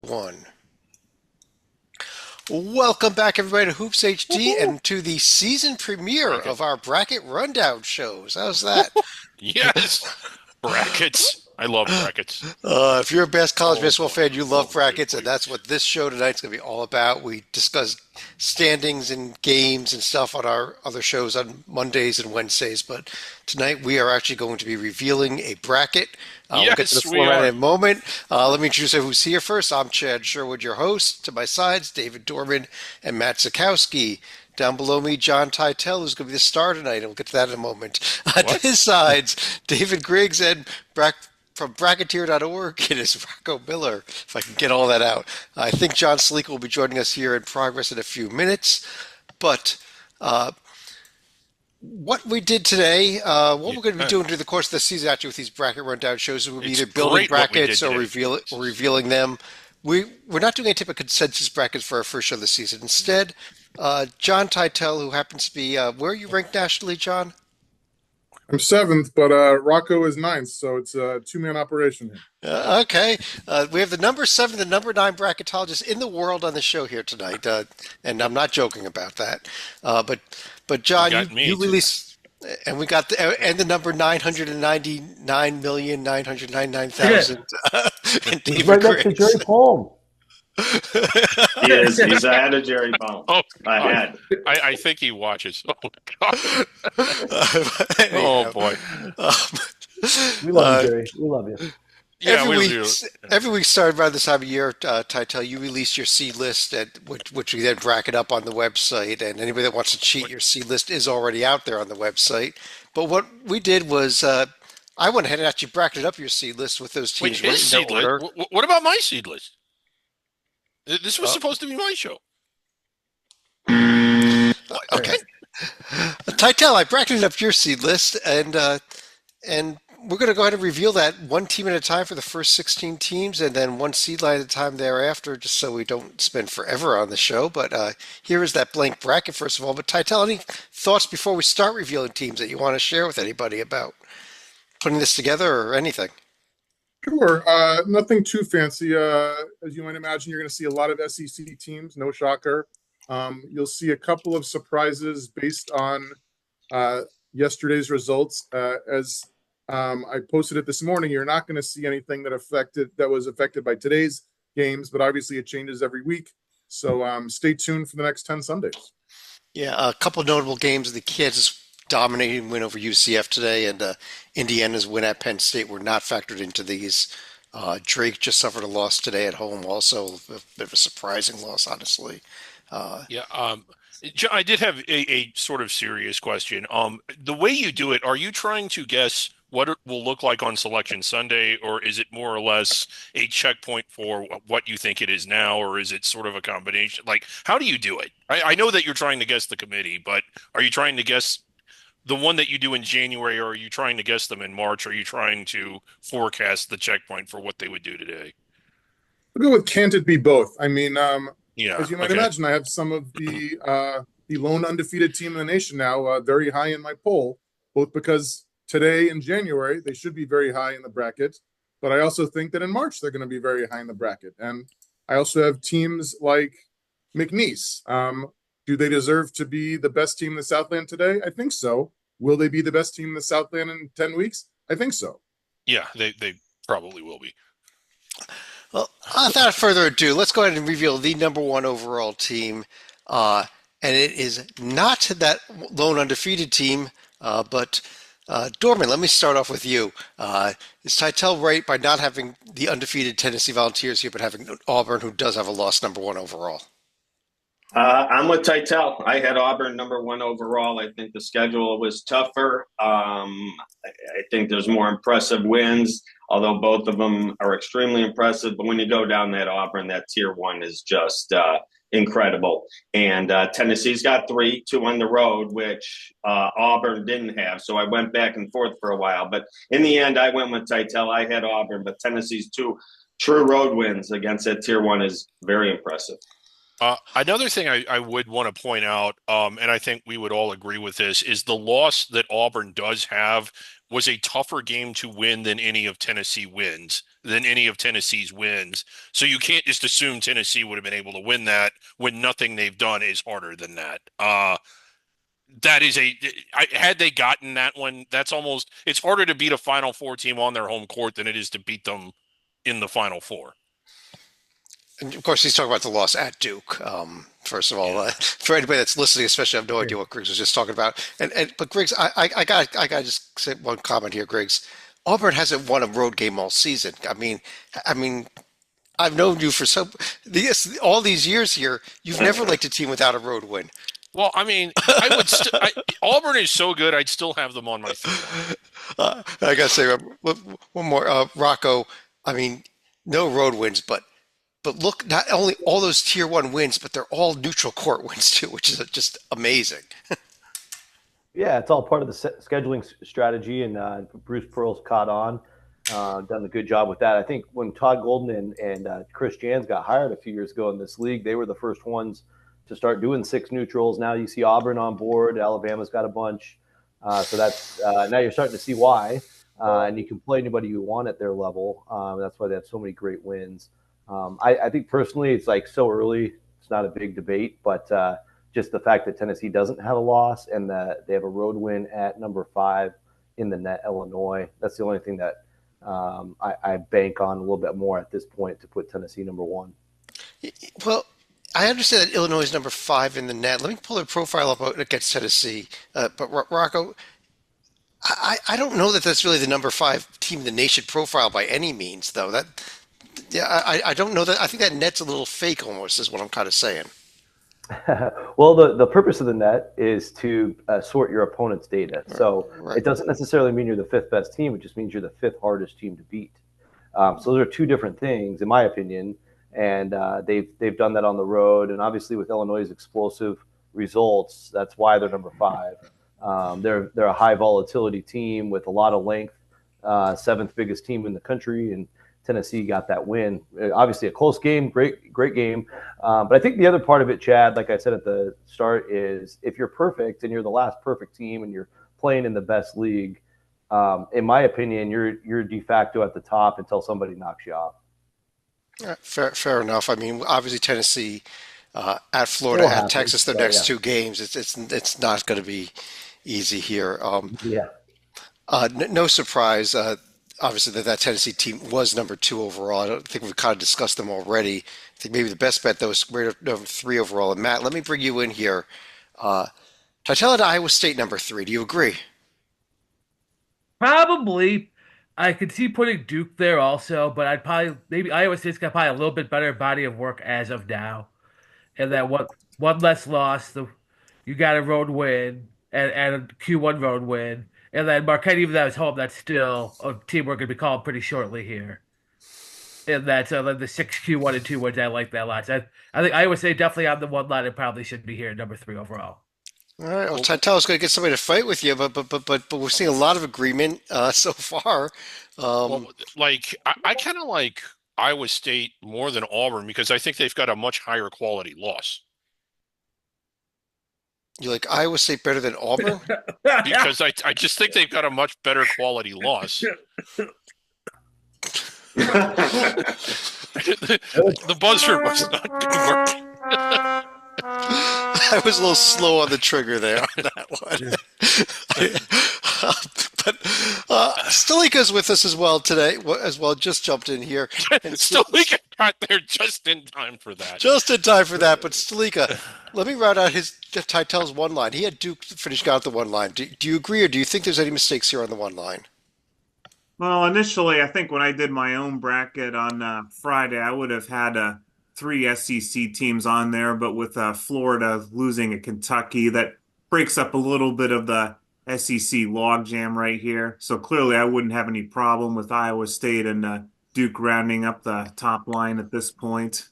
1. Welcome back, everybody, to Hoops HD and to the season premiere of our bracket rundown shows. How's that? Yes, brackets. I love brackets. If you're a best college Oh basketball boy, fan, you love oh brackets, boy. and that's what this show tonight's going to be all about. We discuss standings and games and stuff on our other shows on Mondays and Wednesdays, but tonight we are actually going to be revealing a bracket. We'll get to the Yes, we format in are. a moment. Let me introduce who's here first. I'm Chad Sherwood, your host. To my sides, David Dorman and Matt Zakowski. Down below me, John Teitel, who's going to be the star tonight, and we'll get to that in a moment. To What? his sides, David Griggs and from Bracketeer.org, it is Rocco Miller, if I can get all that out. I think John Sleek will be joining us here in progress in a few minutes. But what we did today, what we're going to be Yeah, doing through the course of the season, actually, with these bracket rundown shows, is we'll be it's either building great what we did brackets or today. revealing them. We're not doing a typical consensus brackets for our first show of the season. Instead, John Teitel, who happens to be where are you ranked nationally, John? I'm seventh, but Rocco is ninth, so it's a two-man operation here. Okay. We have the number 7, the number 9 bracketologist in the world on the show here tonight, and I'm not joking about that. But You John, got me you too. release, and we got the number 999,999,000, and He's David right next to Jerry Griggs. Palm. He is. He's ahead of Jerry Bone. Oh God, Ahead. I think he watches. Oh God. Oh Anyhow, boy. um, We love uh, you, Jerry. We love you. Yeah, Every we'll week, do. every week starting around this time of year, Tytel, you release your seed list, which we then bracket up on the website. And anybody that wants to cheat, your seed list is already out there on the website. But what we did was, I went ahead and actually bracketed up your seed list with those Wait, teams right his in their seed list. order. What about my seed list? This was Uh, supposed to be my show. okay, Tytel, I bracketed up your seed list, and we're going to go ahead and reveal that one team at a time for the first 16 teams, and then one seed line at a time thereafter, just so we don't spend forever on the show. But here is that blank bracket, first of all. But Tytel, any thoughts before we start revealing teams that you want to share with anybody about putting this together or anything? Sure. Nothing too fancy. As you might imagine, you're going to see a lot of SEC teams. No shocker. You'll see a couple of surprises based on uh, yesterday's results. As I posted it this morning, you're not going to see anything that was affected by today's games, but obviously it changes every week. So stay tuned for the next 10 Sundays. Yeah, a couple of notable games. The Kansas dominating win over UCF today, and Indiana's win at Penn State were not factored into these. Drake just suffered a loss today at home, also a bit of a surprising loss, honestly. Uh, Yeah. I did have a sort of serious question. The way you do it, are you trying to guess what it will look like on Selection Sunday, or is it more or less a checkpoint for what you think it is now, or is it sort of a combination? Like, how do you do it? I know that you're trying to guess the committee, but are you trying to guess the one that you do in January, or are you trying to guess them in March? Or are you trying to forecast the checkpoint for what they would do today? We'll go with can't it be both? I mean, Yeah. as you might Okay. imagine, I have some of the lone undefeated team in the nation now very high in my poll, both because today in January they should be very high in the bracket, but I also think that in March they're going to be very high in the bracket. And I also have teams like McNeese. Do they deserve to be the best team in the Southland today? I think so. Will they be the best team in the Southland in 10 weeks? I think so. Yeah, they probably will be. well, without further ado, let's go ahead and reveal the number 1 overall team. And it is not that lone undefeated team, but Dorman, let me start off with you. Is Tytel right by not having the undefeated Tennessee Volunteers here, but having Auburn, who does have a loss number 1 overall? I'm with Tytel. I had Auburn number 1 overall. I think the schedule was tougher. I think there's more impressive wins, although both of them are extremely impressive. But when you go down that Auburn, that tier 1 is just incredible. And Tennessee's got 3, 2 on the road, which Auburn didn't have. So I went back and forth for a while. But in the end, I went with Tytel. I had Auburn, but Tennessee's 2 true road wins against that tier 1 is very impressive. Another thing I would want to point out, and I think we would all agree with this, is the loss that Auburn does have was a tougher game to win than any of Tennessee wins than any of Tennessee's wins. So you can't just assume Tennessee would have been able to win that when nothing they've done is harder than that. That is had they gotten that one, it's harder to beat a Final Four team on their home court than it is to beat them in the Final Four. And of course, he's talking about the loss at Duke. First of all, for anybody that's listening, especially, I have no idea what Griggs was just talking about. But Griggs, I got to just say one comment here, Griggs. Auburn hasn't won a road game all season. I mean, I've known you for all these years here. You've never liked a team without a road win. Well, I mean, Auburn is so good, I'd still have them on my feet. I got to say one more, Rocco. I mean, no road wins, but look, not only all those tier 1 wins, but they're all neutral court wins too, which is just amazing. Yeah, it's all part of the scheduling strategy, and Bruce Pearl's caught on, done a good job with that. I think when Todd Golden and Chris Jans got hired a few years ago in this league, they were the first ones to start doing 6 neutrals. Now you see Auburn on board. Alabama's got a bunch. So that's now you're starting to see why. And you can play anybody you want at their level. That's why they have so many great wins. I think personally it's like so early. It's not a big debate, but just the fact that Tennessee doesn't have a loss and that they have a road win at number 5 in the net, Illinois. That's the only thing that I bank on a little bit more at this point to put Tennessee number 1. Well, I understand that Illinois is number 5 in the net. Let me pull their profile up against Tennessee. But Rocco, I don't know that that's really the number 5 team in the nation profile by any means, though. I don't know that. I think that net's a little fake almost, is what I'm kind of saying. Well, the purpose of the net is to sort your opponent's data. So It doesn't necessarily mean you're the 5th best team. It just means you're the 5th hardest team to beat. So those are 2 different things, in my opinion. And they've done that on the road, and obviously with Illinois' explosive results, that's why they're number 5. They're a high volatility team with a lot of length, 7th biggest team in the country, and Tennessee got that win. Obviously a close game, great game. But I think the other part of it, Chad, like I said at the start, is if you're perfect and you're the last perfect team and you're playing in the best league, in my opinion, you're de facto at the top until somebody knocks you off. Fair enough. I mean, obviously Tennessee at Florida, at Texas, their next 2 games. It's not going to be easy here. No surprise. Obviously, that Tennessee team was number 2 overall. I don't think we've kind of discussed them already. I think maybe the best bet though is we're number 3 overall. And Matt, let me bring you in here. Titel at Iowa State number 3. Do you agree? Probably. I could see putting Duke there also, but maybe Iowa State's got probably a little bit better body of work as of now. And then one less loss, you got a road win and a Q1 road win. And then Marquette, even though it's home, that's still a team we're going to be calling pretty shortly here. And that's the 6 Q1 and 2 wins. I like that a lot. So I think Iowa State definitely on the 1 line and probably should be here at number 3 overall. All right. Well, Titel's going to get somebody to fight with you, but we're seeing a lot of agreement so far. I kind of like Iowa State more than Auburn because I think they've got a much higher quality loss. You like Iowa State better than Auburn? Because I just think they've got a much better quality loss. The buzzer must not be working. I was a little slow on the trigger there on that one. But Stalika's with us as well today, just jumped in here. And Stalika got there just in time for that. Just in time for that. But Stalika, let me round out Titel's 1 line. He had Duke finish out the 1 line. Do you agree, or do you think there's any mistakes here on the 1 line? Well, initially, I think when I did my own bracket on Friday, I would have had 3 SEC teams on there, but with Florida losing at Kentucky, that breaks up a little bit of the SEC logjam right here. So clearly I wouldn't have any problem with Iowa State and Duke rounding up the top line at this point.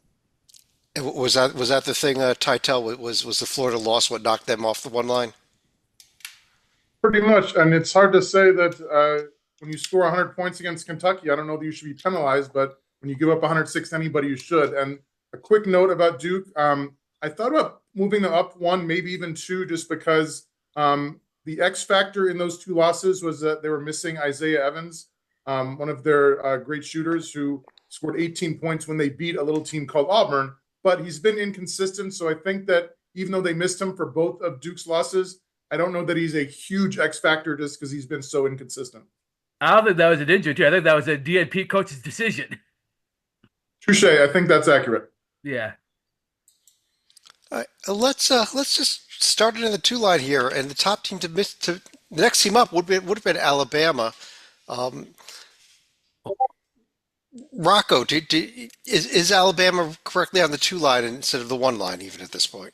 Was that the thing, Titel? Was the Florida loss what knocked them off the 1 line? Pretty much. And it's hard to say that when you score 100 points against Kentucky, I don't know that you should be penalized, but when you give up 106 to anybody, you should. And a quick note about Duke, I thought about moving them up 1, maybe even 2, just because the X factor in those 2 losses was that they were missing Isaiah Evans. one of their great shooters who scored 18 points when they beat a little team called Auburn. But he's been inconsistent, so I think that even though they missed him for both of Duke's losses, I don't know that he's a huge X factor just because he's been so inconsistent. I don't think that was an injury, too. I think that was a DNP coach's decision. Touche. I think that's accurate. Yeah. All right, let's just start it in the two line here, and the top team to miss to the next team up would have been Alabama. Um, Rocco, is Alabama correctly on the two line instead of the one line even at this point?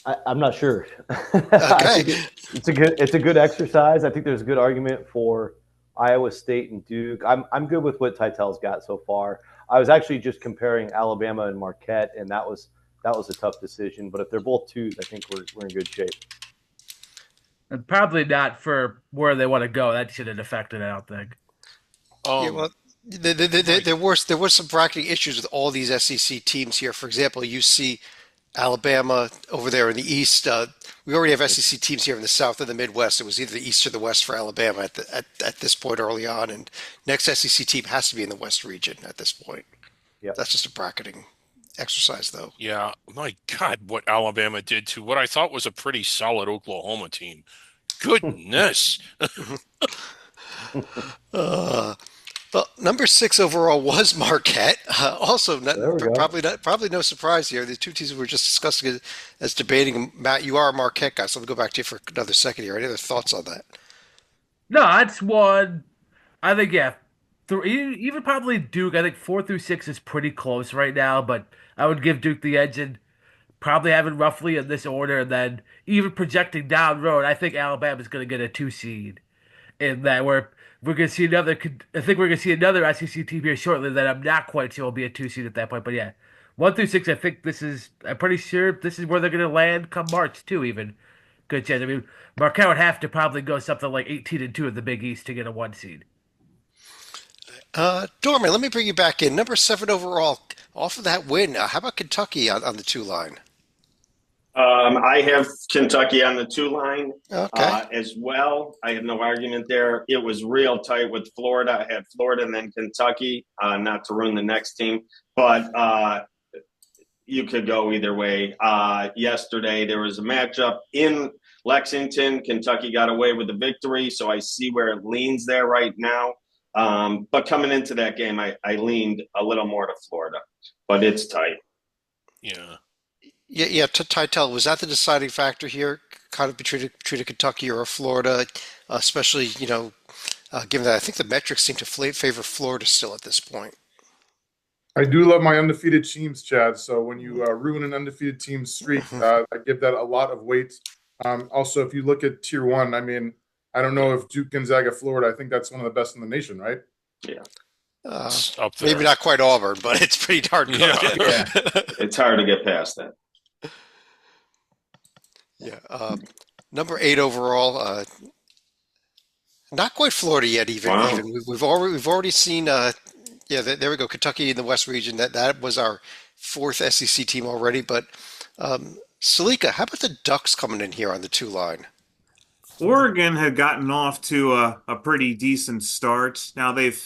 I'm not sure. Okay. It's a good exercise. I think there's a good argument for Iowa State and Duke. I'm good with what Titel's got so far. I was actually just comparing Alabama and Marquette, and that was a tough decision. But if they're both twos, I think we're in good shape. And probably not for where they want to go. That shouldn't affect it, I don't think. Yeah, well, there were some bracketing issues with all these SEC teams here. For example, you see Alabama over there in the East. We already have SEC teams here in the South and the Midwest. It was either the East or the West for Alabama at this point early on, and next SEC team has to be in the West region at this point. Yep. That's just a bracketing exercise, though. Yeah, my God, what Alabama did to what I thought was a pretty solid Oklahoma team. Goodness. Well, number 6 overall was Marquette. Also, There we go. probably no surprise here. The two teams we were just discussing as debating. Matt, you are a Marquette guy, so let me go back to you for another second here. Any other thoughts on that? No, that's one. I think, yeah. Even probably Duke. I think 4 through 6 is pretty close right now, but I would give Duke the edge and probably have it roughly in this order. And then even projecting down the road, I think Alabama's going to get a 2 seed. In that we're going to see another. I think we're going to see another SEC team here shortly that I'm not quite sure will be a 2 seed at that point. But yeah, 1 through 6, I think I'm pretty sure this is where they're going to land come March too. Even good chance. I mean, Marquette would have to probably go something like 18-2 in the Big East to get a 1 seed. Dorman, let me bring you back in. Number 7 overall, off of that win. How about Kentucky on the 2 line? I have Kentucky on the 2 line Okay. as well. I have no argument there. It was real tight with Florida. I had Florida and then Kentucky, not to ruin the next team, but you could go either way. Yesterday, there was a matchup in Lexington. Kentucky got away with the victory, so I see where it leans there right now. But coming into that game, I leaned a little more to Florida, but it's tight. Yeah. Yeah. Titel, was that the deciding factor here, kind of between a Kentucky or a Florida, especially given that I think the metrics seem to favor Florida still at this point. I do love my undefeated teams, Chad. So when you ruin an undefeated team's streak, I give that a lot of weight. Also, if you look at Tier 1, I mean, I don't know if Duke, Gonzaga, Florida, I think that's one of the best in the nation, right? Yeah. It's up there. Maybe not quite Auburn, but it's pretty darn good. Yeah. It's hard to get past that. Yeah. Number 8 overall, not quite Florida yet. Wow. We've already seen. There we go. Kentucky in the West region. That was our 4th SEC team already. But Salika, how about the Ducks coming in here on the 2 line? Oregon had gotten off to a pretty decent start. Now the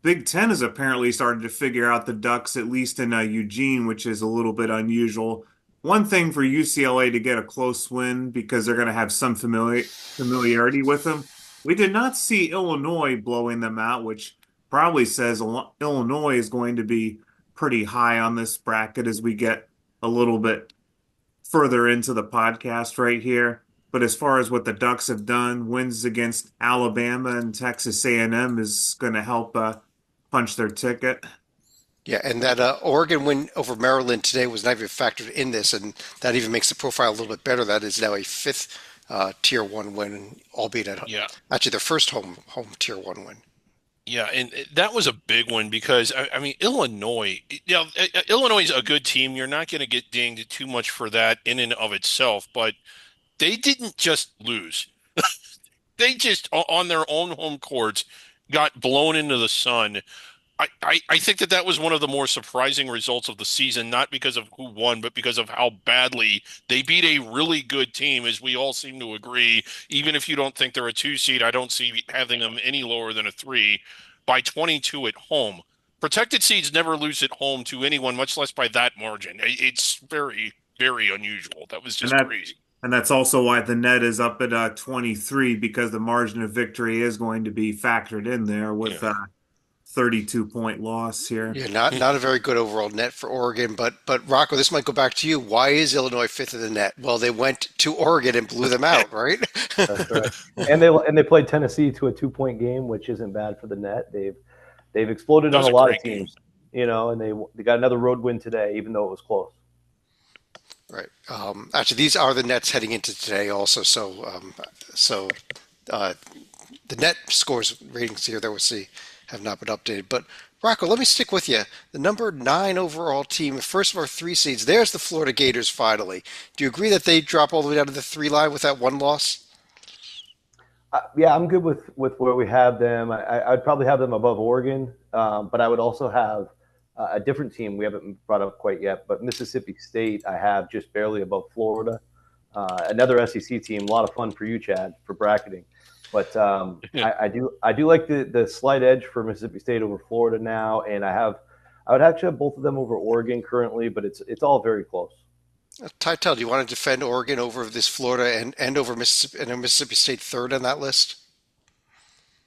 Big Ten has apparently started to figure out the Ducks, at least in Eugene, which is a little bit unusual. One thing for UCLA to get a close win because they're going to have some familiarity with them. We did not see Illinois blowing them out, which probably says Illinois is going to be pretty high on this bracket as we get a little bit further into the podcast right here. But as far as what the Ducks have done, wins against Alabama and Texas A&M is going to help punch their ticket. Yeah, and that Oregon win over Maryland today was not even factored in this, and that even makes the profile a little bit better. That is now a 5th Tier 1 win, albeit at actually their first home Tier 1 win. Yeah, and that was a big one because I mean Illinois. Illinois is a good team. You're not going to get dinged too much for that in and of itself, but they didn't just lose. They just on their own home courts got blown into the sun I think that was one of the more surprising results of the season, not because of who won, but because of how badly they beat a really good team, as we all seem to agree. Even if you don't think they're a 2 seed, I don't see having them any lower than a 3 by 22 at home. Protected seeds never lose at home to anyone, much less by that margin. It's very, very unusual. That was And just crazy. that's also why the net is up at 23 because the margin of victory is going to be factored in there with Yeah. 32-point loss here. Yeah, not a very good overall net for Oregon, but Rocco, this might go back to you. Why is Illinois fifth in the net? Well, they went to Oregon and blew them out, right? That's right. And they played Tennessee to a 2-point game, which isn't bad for the net. They've exploded That on was a a lot great of teams, and they got another road win today, even though it was close. Right. Actually, these are the nets heading into today also. So uh, the net scores ratings here that we'll see have not been updated. But Rocco, let me stick with you. The number 9 overall team, first of our 3 seeds, there's the Florida Gators finally. Do you agree that they drop all the way down to the 3 line with that one loss? Yeah, I'm good with where we have them. I'd probably have them above Oregon, but I would also have a different team we haven't brought up quite yet. But Mississippi State, I have just barely above Florida. Another SEC team, a lot of fun for you, Chad, for bracketing. But I do like the slight edge for Mississippi State over Florida now, and I would actually have both of them over Oregon currently, but it's all very close. Tytel, do you want to defend Oregon over this Florida and over Mississippi and Mississippi State third on that list?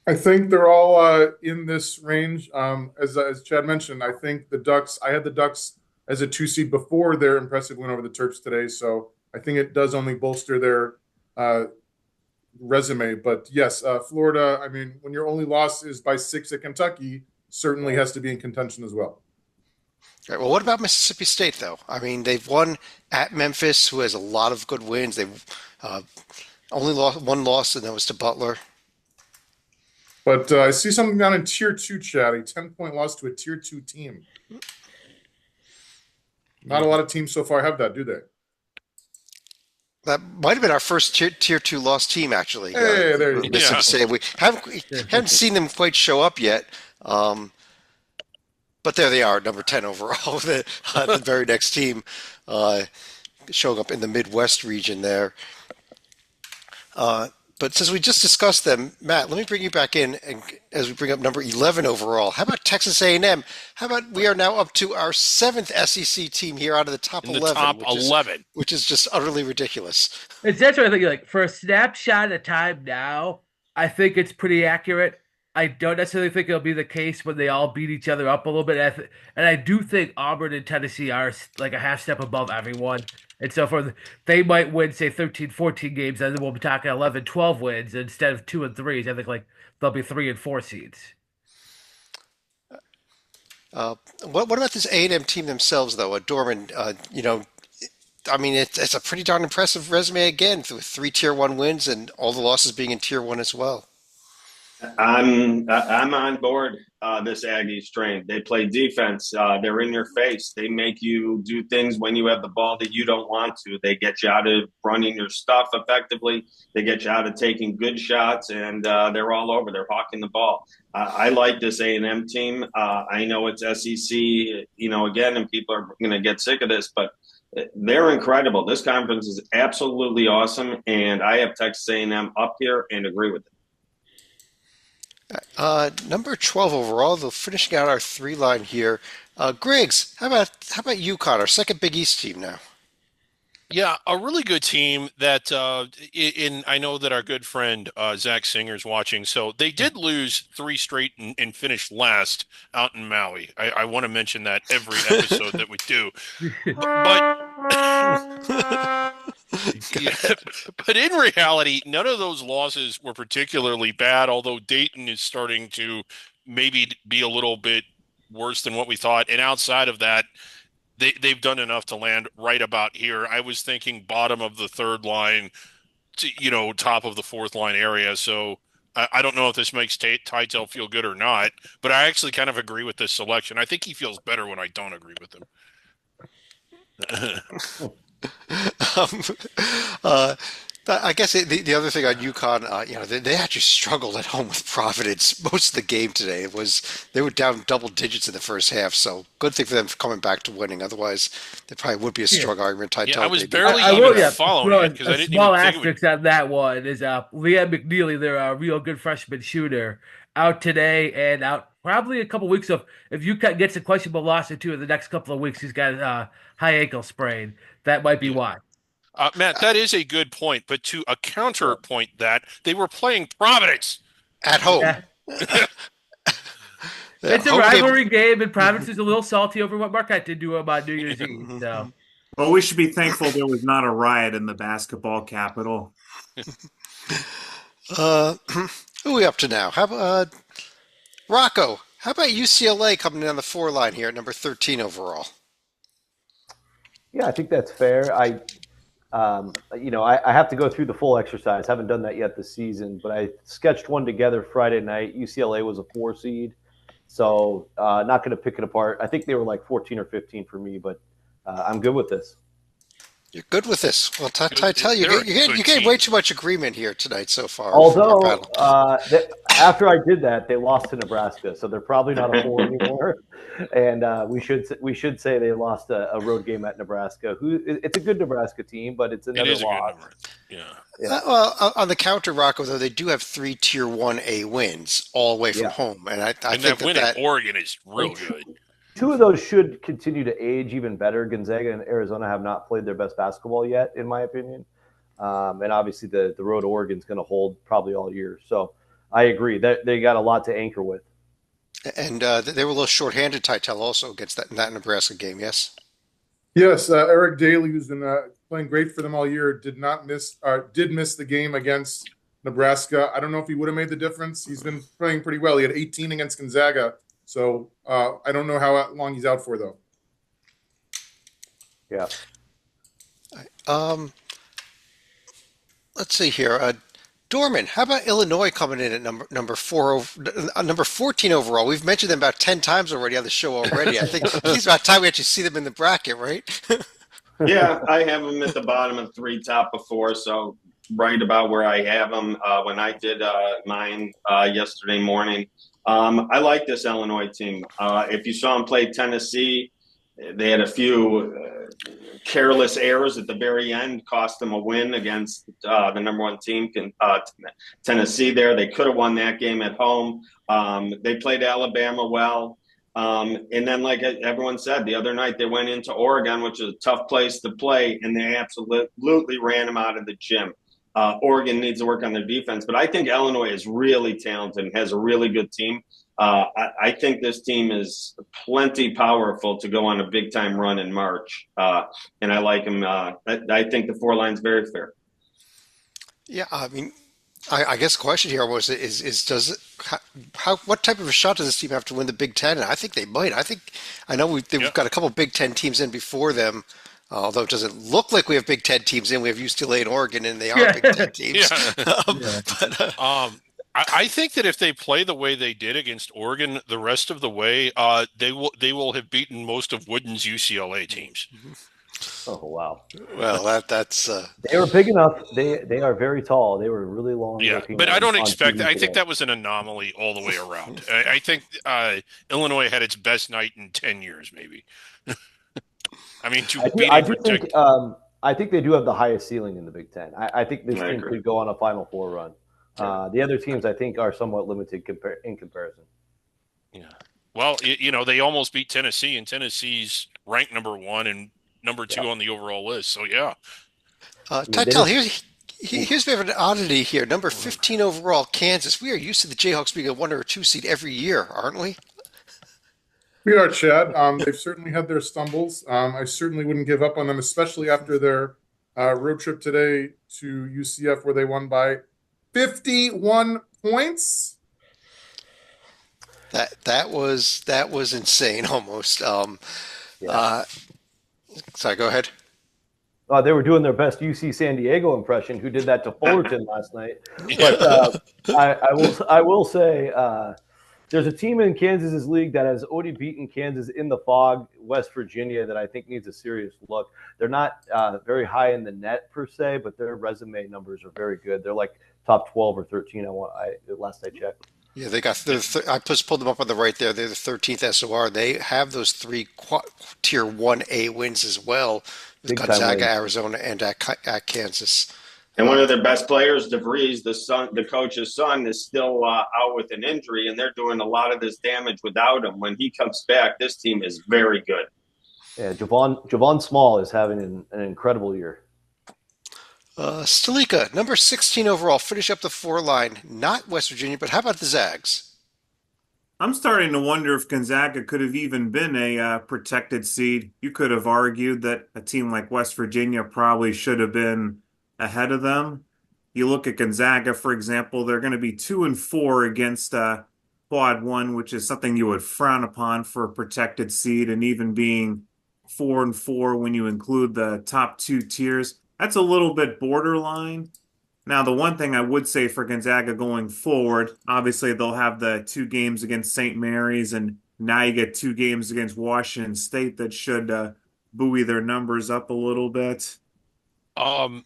I think they're all in this range. As Chad mentioned, I think the Ducks. I had the Ducks as a 2 seed before their impressive win over the Terps today, so I think it does only bolster their resume. But yes, Florida. I mean, when your only loss is by 6 at Kentucky, certainly has to be in contention as well. All right, well, what about Mississippi State, though? I mean, they've won at Memphis, who has a lot of good wins. They've uh, only lost one loss, and that was to Butler. But I see something down in Tier 2, Chad. A 10-point loss to a Tier 2 team. Not a lot of teams so far have that, do they? That might have been our first tier 2 loss team, actually. Hey, there you go. Mississippi State. We haven't seen them quite show up yet. But there they are, number 10 overall, the very next team showing up in the Midwest region there. But since we just discussed them, Matt, let me bring you back in and, as we bring up number 11 overall. How about Texas A&M? How about we are now up to our 7th SEC team here out of the top In the 11, top 11. which is just utterly ridiculous. That's what I think. Like for a snapshot of time now, I think it's pretty accurate. I don't necessarily think it'll be the case when they all beat each other up a little bit. And I do think Auburn and Tennessee are like a half step above everyone. And so they might win, say, 13, 14 games, and then we'll be talking 11, 12 wins instead of 2 and 3s. I think like they'll be 3 and 4 seeds. What about this A&M team themselves, though? Dorman, I mean, it's a pretty darn impressive resume again, with 3 Tier 1 wins and all the losses being in Tier 1 as well. I'm on board this Aggies train. They play defense. They're in your face. They make you do things when you have the ball that you don't want to. They get you out of running your stuff effectively. They get you out of taking good shots, and they're all over. They're hawking the ball. I like this A&M team. I know it's SEC, again, and people are going to get sick of this, but they're incredible. This conference is absolutely awesome, and I have Texas A&M up here and agree with it. Number 12 overall, though, finishing out our 3 line here. Griggs, how about UConn, our second Big East team now? Yeah, a really good team that I know that our good friend Zach Singer's watching. So they did lose 3 straight and finish last out in Maui. I want to mention that every episode that we do. But in reality, none of those losses were particularly bad, although Dayton is starting to maybe be a little bit worse than what we thought. And outside of that, they've done enough to land right about here. I was thinking bottom of the 3rd line, top of the 4th line area. So I don't know if this makes Tytel feel good or not, but I actually kind of agree with this selection. I think he feels better when I don't agree with him. I guess the other thing on UConn, they actually struggled at home with Providence most of the game today. They were down double digits in the first half, so good thing for them for coming back to winning. Otherwise, there probably would be a strong argument. Yeah, I was maybe. barely I even will, following throw it because I a didn't small even think it would. asterisk on that one is Liam McNeely, their real good freshman shooter, out today and out probably a couple weeks of. If UConn gets a questionable loss or two in the next couple of weeks, he's got a high ankle sprain. That might be why. Matt, that is a good point, but to a counterpoint that they were playing Providence At home. Yeah. Yeah, It's a home game- rivalry game, and Providence is a little salty over what Marquette did to him on New Year's Eve. So. Well, we should be thankful there was not a riot in the basketball capital. Who are we up to now? How about Rocco? How about UCLA coming in on the 4 line here at number 13 overall? Yeah, I think that's fair. I have to go through the full exercise. Haven't done that yet this season, but I sketched one together Friday night. UCLA was a 4 seed, so not going to pick it apart. I think they were like 14 or 15 for me, but I'm good with this. You're good with this. Well, I tell you, you get way too much agreement here tonight so far. Although after I did that, they lost to Nebraska, so they're probably not a 4 anymore. And we should say they lost a road game at Nebraska. It's a good Nebraska team, but it's another loss. Yeah. Well, on the counter, Rocco, though, they do have 3 Tier 1A wins all away from home, and I think that win at Oregon is real good. 2 of those should continue to age even better. Gonzaga and Arizona have not played their best basketball yet, in my opinion. And obviously the road to Oregon is going to hold probably all year. So I agree that they got a lot to anchor with. And they were a little shorthanded, Titel, also against that Nebraska game, yes? Yes, Eric Daly, who's been playing great for them all year, did miss the game against Nebraska. I don't know if he would have made the difference. He's been playing pretty well. He had 18 against Gonzaga. So I don't know how long he's out for, though. Yeah. Let's see here. Dorman, how about Illinois coming in at number 14 overall? We've mentioned them about 10 times already on the show already. I think it's about time we actually see them in the bracket, right? Yeah, I have them at the bottom of 3, top of 4, so right about where I have them when I did mine yesterday morning. I like this Illinois team. If you saw them play Tennessee, they had a few careless errors at the very end, cost them a win against the number 1 team, Tennessee there. They could have won that game at home. They played Alabama well. And then, like everyone said, the other night they went into Oregon, which is a tough place to play, and they absolutely ran them out of the gym. Oregon needs to work on their defense, but I think Illinois is really talented and has a really good team. I think this team is plenty powerful to go on a big-time run in March, and I like them. I think the 4 line's very fair. Yeah, I mean, I guess the question here was what type of a shot does this team have to win the Big Ten? And I think they might. I know we've got a couple Big Ten teams in before them. Although it doesn't look like we have Big Ten teams in, we have UCLA and Oregon, and they are Big Ten teams. I think that if they play the way they did against Oregon the rest of the way, they will have beaten most of Wooden's UCLA teams. Oh wow! Well, that's they were big enough. They are very tall. They were really long. Yeah, but I don't expect. I think that was an anomaly all the way around. I think Illinois had its best night in 10 years, maybe. I mean, I think they do have the highest ceiling in the Big Ten. I think this team could go on a Final Four run. The other teams, I think, are somewhat limited in comparison. Yeah. Well, they almost beat Tennessee, and Tennessee's ranked number 1 and number 2 on the overall list. So, yeah. Titel, here's a bit of an oddity here. Number 15 overall, Kansas. We are used to the Jayhawks being a 1 or 2 seed every year, aren't we? We are, Chad. They've certainly had their stumbles. I certainly wouldn't give up on them, especially after their road trip today to UCF, where they won by 51 points. That was insane, almost. Sorry, go ahead. They were doing their best UC San Diego impression, who did that to Fullerton last night. But I will say. There's a team in Kansas's league that has already beaten Kansas in the fog, West Virginia, that I think needs a serious look. They're not very high in the net per se, but their resume numbers are very good. They're like top 12 or 13. Last I checked. Yeah, they got. I just pulled them up on the right there. They're the 13th SOR. They have those three tier 1A wins as well with Gonzaga, Arizona, and at Kansas. And one of their best players, DeVries, the coach's son, is still out with an injury, and they're doing a lot of this damage without him. When he comes back, this team is very good. Yeah, Javon Small is having an incredible year. Stalika, number 16 overall, finish up the 4 line. Not West Virginia, but how about the Zags? I'm starting to wonder if Gonzaga could have even been a protected seed. You could have argued that a team like West Virginia probably should have been ahead of them. You look at Gonzaga, for example, they're going to be 2-4 against Quad 1, which is something you would frown upon for a protected seed, and even being 4-4 when you include the top 2 tiers. That's a little bit borderline. Now, the one thing I would say for Gonzaga going forward, obviously they'll have the 2 games against St. Mary's, and now you get 2 games against Washington State that should buoy their numbers up a little bit. I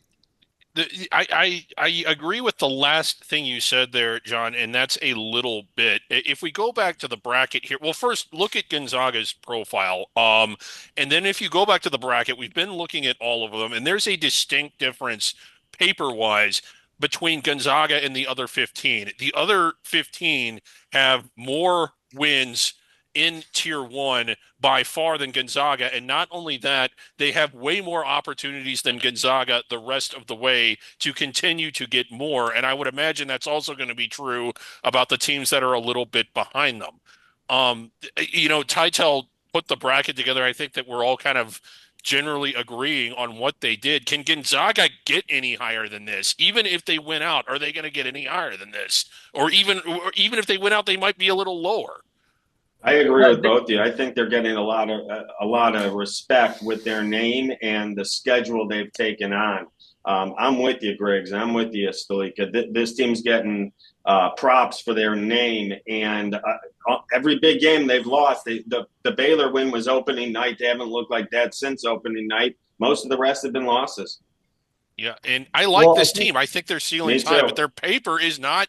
agree with the last thing you said there, John, and that's a little bit. If we go back to the bracket here, well, first look at Gonzaga's profile. And then if you go back to the bracket, we've been looking at all of them, and there's a distinct difference paper-wise between Gonzaga and the other 15. The other 15 have more wins in tier 1 by far than Gonzaga, and not only that, they have way more opportunities than Gonzaga the rest of the way to continue to get more, and I would imagine that's also going to be true about the teams that are a little bit behind them. Titel put the bracket together. I think that we're all kind of generally agreeing on what they did. Can Gonzaga get any higher than this? Even if they win out, are they going to get any higher than this? Or even if they win out, they might be a little lower. I agree with both of you. I think they're getting a lot of respect with their name and the schedule they've taken on. I'm with you, Griggs. I'm with you, Stalika. This team's getting props for their name, and every big game they've lost. The Baylor win was opening night. They haven't looked like that since opening night. Most of the rest have been losses. Yeah, and I like this team. I think their ceiling's high, but their paper is not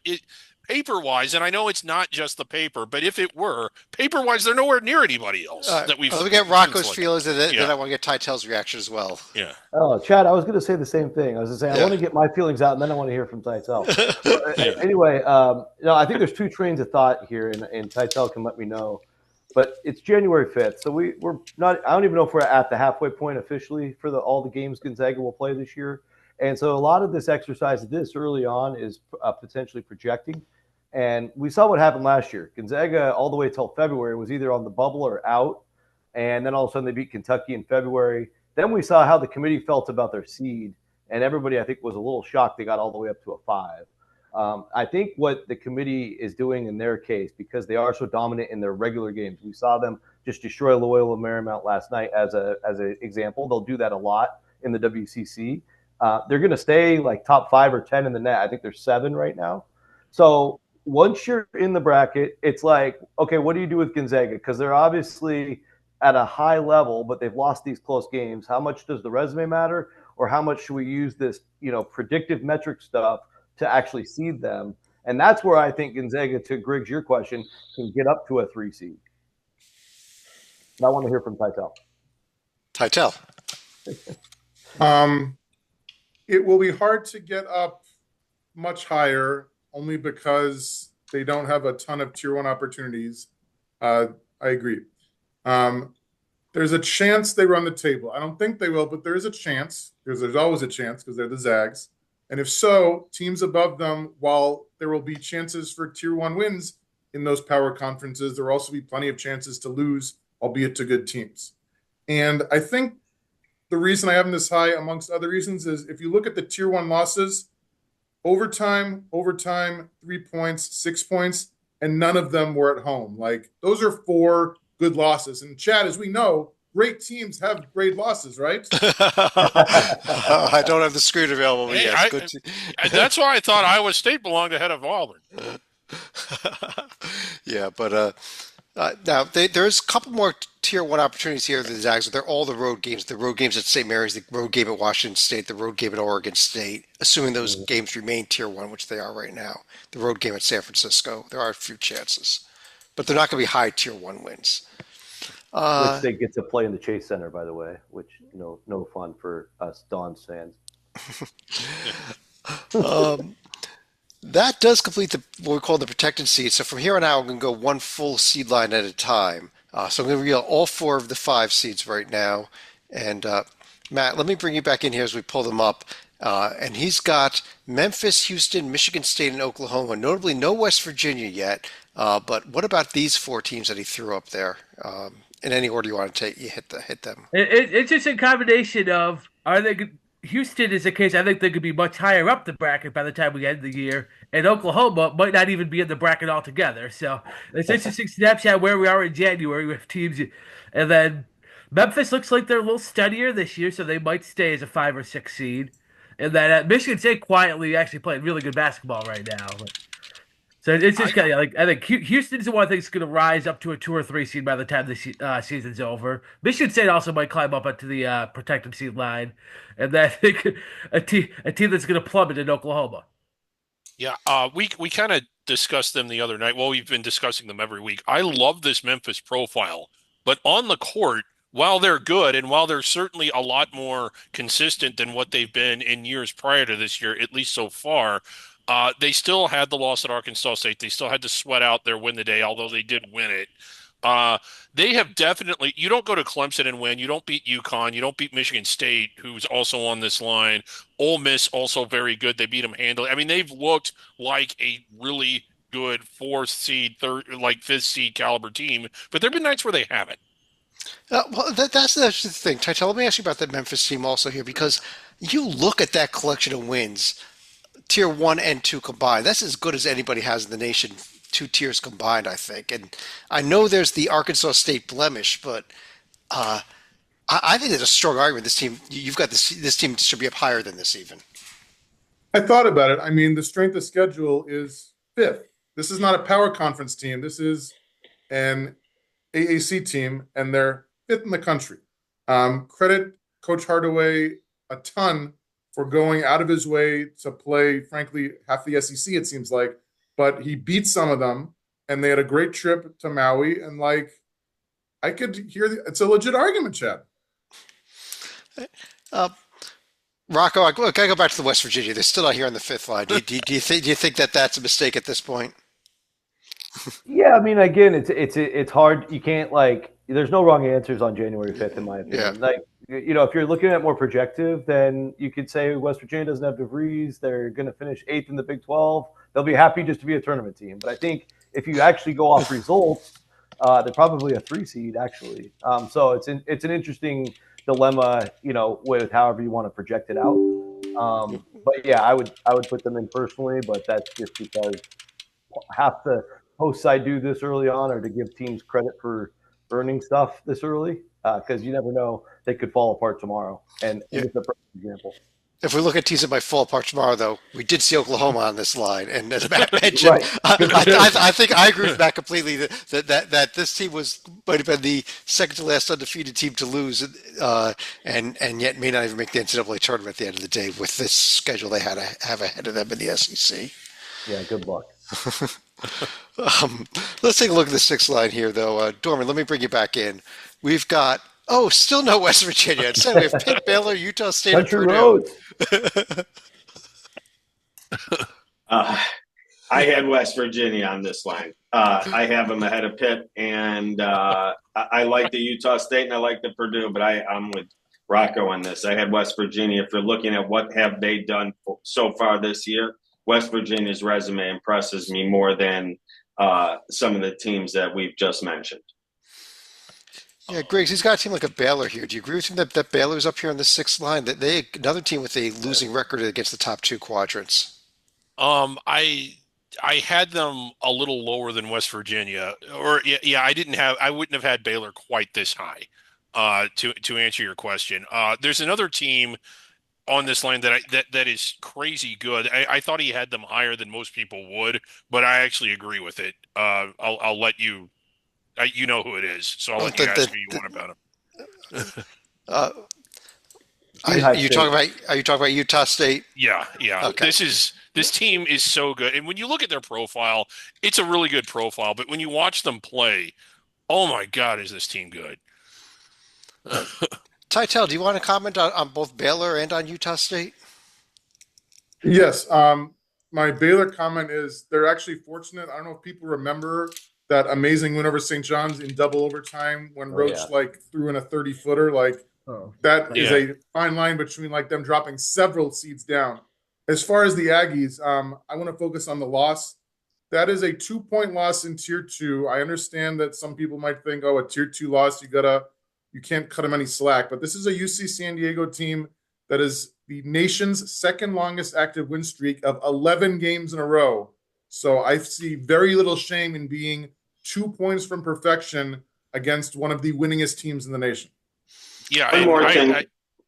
paper-wise, and I know it's not just the paper, but if it were, paper-wise, they're nowhere near anybody else that we've. Let me get Rocco's feelings, and then I want to get Titel's reaction as well. Yeah. Oh, Chad, I was going to say the same thing. I was going to say, I want to get my feelings out, and then I want to hear from Titel. Anyway, I think there's 2 trains of thought here, and Titel can let me know. But it's January 5th, so we're not – I don't even know if we're at the halfway point officially for all the games Gonzaga will play this year. And so a lot of this exercise this early on is potentially projecting. And we saw what happened last year. Gonzaga, all the way till February, was either on the bubble or out. And then all of a sudden they beat Kentucky in February. Then we saw how the committee felt about their seed. And everybody, I think, was a little shocked they got all the way up to a 5. I think what the committee is doing in their case, because they are so dominant in their regular games, we saw them just destroy Loyola Marymount last night as an example. They'll do that a lot in the WCC. They're going to stay like top 5 or 10 in the net. I think they're 7 right now. So once you're in the bracket, it's like, okay, what do you do with Gonzaga? Because they're obviously at a high level, but they've lost these close games. How much does the resume matter? Or how much should we use this, predictive metric stuff to actually seed them? And that's where I think Gonzaga, to Griggs, your question, can get up to a 3 seed. And I want to hear from Titel. Titel. It will be hard to get up much higher, only because they don't have a ton of tier 1 opportunities. I agree. There's a chance they run the table. I don't think they will, but there's a chance. There's always a chance because they're the Zags. And if so, teams above them, while there will be chances for tier 1 wins in those power conferences, there will also be plenty of chances to lose, albeit to good teams. And I think the reason I have them this high, amongst other reasons, is if you look at the tier 1 losses, overtime, 3 points, 6 points, and none of them were at home. Like, those are 4 good losses. And Chad, as we know, great teams have great losses, right? I don't have the screen available, but yes, good that's why I thought Iowa State belonged ahead of Auburn. Yeah, but now there's a couple more tier one opportunities here than the Zags. They're all the road games. The road games at St. Mary's, the road game at Washington State, the road game at Oregon State. Assuming those Mhm. games remain tier one, which they are right now. The road game at San Francisco. There are a few chances, but they're not going to be high tier one wins. Which Uh, they get to play in the Chase Center, by the way, which no fun for us Dons fans. um, that does complete what we call the protected seed. So from here on out, we're going to go one full seed line at a time. So I'm going to reveal all four of the five seeds right now. And Matt, let me bring you back in here as we pull them up. And he's got Memphis, Houston, Michigan State, and Oklahoma. Notably, no West Virginia yet. But what about these four teams that he threw up there? In any order you want to take, you hit them. It's just a combination of are they Houston is a case I think they could be much higher up the bracket by the time we end the year, and Oklahoma might not even be in the bracket altogether. So it's an interesting snapshot where we are in January with teams, and then Memphis looks like they're a little steadier this year, so they might stay as a 5 or 6 seed, and then Michigan State quietly actually playing really good basketball right now. So it's just kind of like I think Houston's the one I think is going to rise up to a 2 or 3 seed by the time the season's over. Michigan State also might climb up onto the protected seed line, and then I think a team that's going to plummet in Oklahoma. Yeah, we kind of discussed them the other night. Well, we've been discussing them every week. I love this Memphis profile, but on the court, while they're good and while they're certainly a lot more consistent than what they've been in years prior to this year, at least so far, they still had the loss at Arkansas State. They still had to sweat out their win the day, although they did win it. They have definitely, you don't go to Clemson and win. You don't beat UConn. You don't beat Michigan State, who's also on this line. Ole Miss, also very good. They beat them handily. I mean, they've looked like a really good fourth seed, third, like fifth seed caliber team, but there have been nights where they haven't. Well, that's the thing. Titel, let me ask you about the Memphis team also here, because you look at that collection of wins, tier one and two combined. That's as good as anybody has in the nation, two tiers combined, I think. And I know there's the Arkansas State blemish, but uh, I think there's a strong argument. This team, you've got this team should be up higher than this even. I thought about it. I mean, the strength of schedule is fifth. This is not a power conference team. This is an AAC team, and they're fifth in the country. Credit Coach Hardaway a ton for going out of his way to play, frankly, half the SEC, it seems like. But he beat some of them, and they had a great trip to Maui. And, like, I could hear it's a legit argument, Chad. Uh, Rocco, I gotta go back to the West Virginia. They're still not here on the fifth line. Do you think that that's a mistake at this point? Yeah, I mean, again, it's hard. You can't there's no wrong answers on January 5th, in my opinion. Yeah. If you're looking at more projective, then you could say West Virginia doesn't have DeVries. They're going to finish eighth in the Big 12. They'll be happy just to be a tournament team. But I think if you actually go off results, they're probably a 3 seed actually. So it's an interesting dilemma, with however you want to project it out. But yeah, I would put them in personally, but that's just because half the hosts I do this early on are to give teams credit for earning stuff this early, because you never know, they could fall apart tomorrow. And Yeah. it's a perfect example. If we look at teams that might fall apart tomorrow, though, we did see Oklahoma on this line, and as Matt mentioned, Right. I think I agree with Matt completely that this team might have been the second to last undefeated team to lose, and yet may not even make the NCAA tournament at the end of the day with this schedule they had to have ahead of them in the SEC. Yeah, good luck. Let's take a look at the sixth line here, though. Dorman, let me bring you back in. We've got still no West Virginia. Instead, we have Pitt, Baylor, Utah State, and Country Purdue. roads. I had West Virginia on this line. I have them ahead of Pitt, and I like the Utah State and I like the Purdue, but I'm with Rocco on this. I had West Virginia. If you're looking at what have they done so far this year, West Virginia's resume impresses me more than some of the teams that we've just mentioned. Yeah, Griggs, he's got a team like a Baylor here. Do you agree with him that Baylor's up here on the sixth line? That they another team with a losing record against the top two quadrants. I had them a little lower than West Virginia, or yeah, I wouldn't have had Baylor quite this high. To answer your question, there's another team on this line that is crazy good. I thought he had them higher than most people would, but I actually agree with it. I'll let you. You know who it is, so I'll let you ask me one about him. Are you talking about Utah State? Yeah. Okay. This team is so good, and when you look at their profile, it's a really good profile. But when you watch them play, oh my God, is this team good? Titel, do you want to comment on both Baylor and on Utah State? Yes. My Baylor comment is they're actually fortunate. I don't know if people remember that amazing win over St. John's in double overtime when Roach threw in a 30-footer. That is a fine line between them dropping several seeds down. As far as the Aggies, I want to focus on the loss. That is a 2-point loss in Tier 2. I understand that some people might think, a Tier 2 loss, you can't cut them any slack. But this is a UC San Diego team that is the nation's second longest active win streak of 11 games in a row. So I see very little shame in being 2 points from perfection against one of the winningest teams in the nation. Yeah.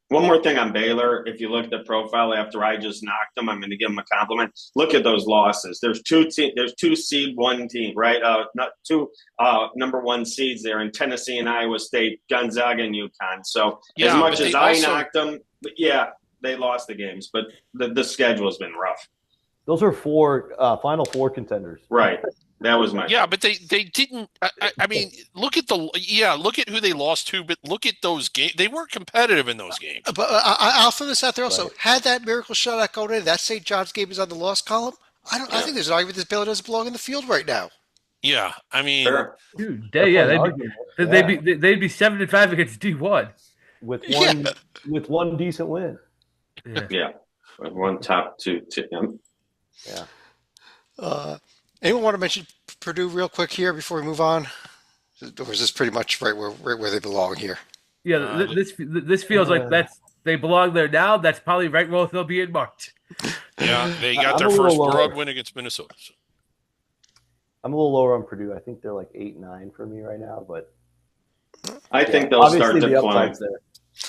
One more thing on Baylor. If you look at the profile after I just knocked them, I'm going to give them a compliment. Look at those losses. There's two seed one team, right? Not two number one seeds there in Tennessee and Iowa State, Gonzaga and UConn. So as much as I knocked them, they lost the games, but the schedule has been rough. Those are Final Four contenders. Right. That was my but they didn't. I mean, look at who they lost to, but look at those games. They weren't competitive in those games. But I'll throw this out there also. Right. Had that miracle shot not going in, that St. John's game is on the loss column. I think there's an argument that Baylor doesn't belong in the field right now. Yeah, I mean, dude, they'd be 7-5 against D1 with one decent win. Yeah, with one top two. Yeah. Anyone want to mention Purdue real quick here before we move on? Or is this pretty much right where they belong here? Yeah, this feels like they belong there now. That's probably right where they'll be in March. Yeah, they got their first road win against Minnesota. So. I'm a little lower on Purdue. I think they're 8-9 for me right now, but I think they'll start to climb. There.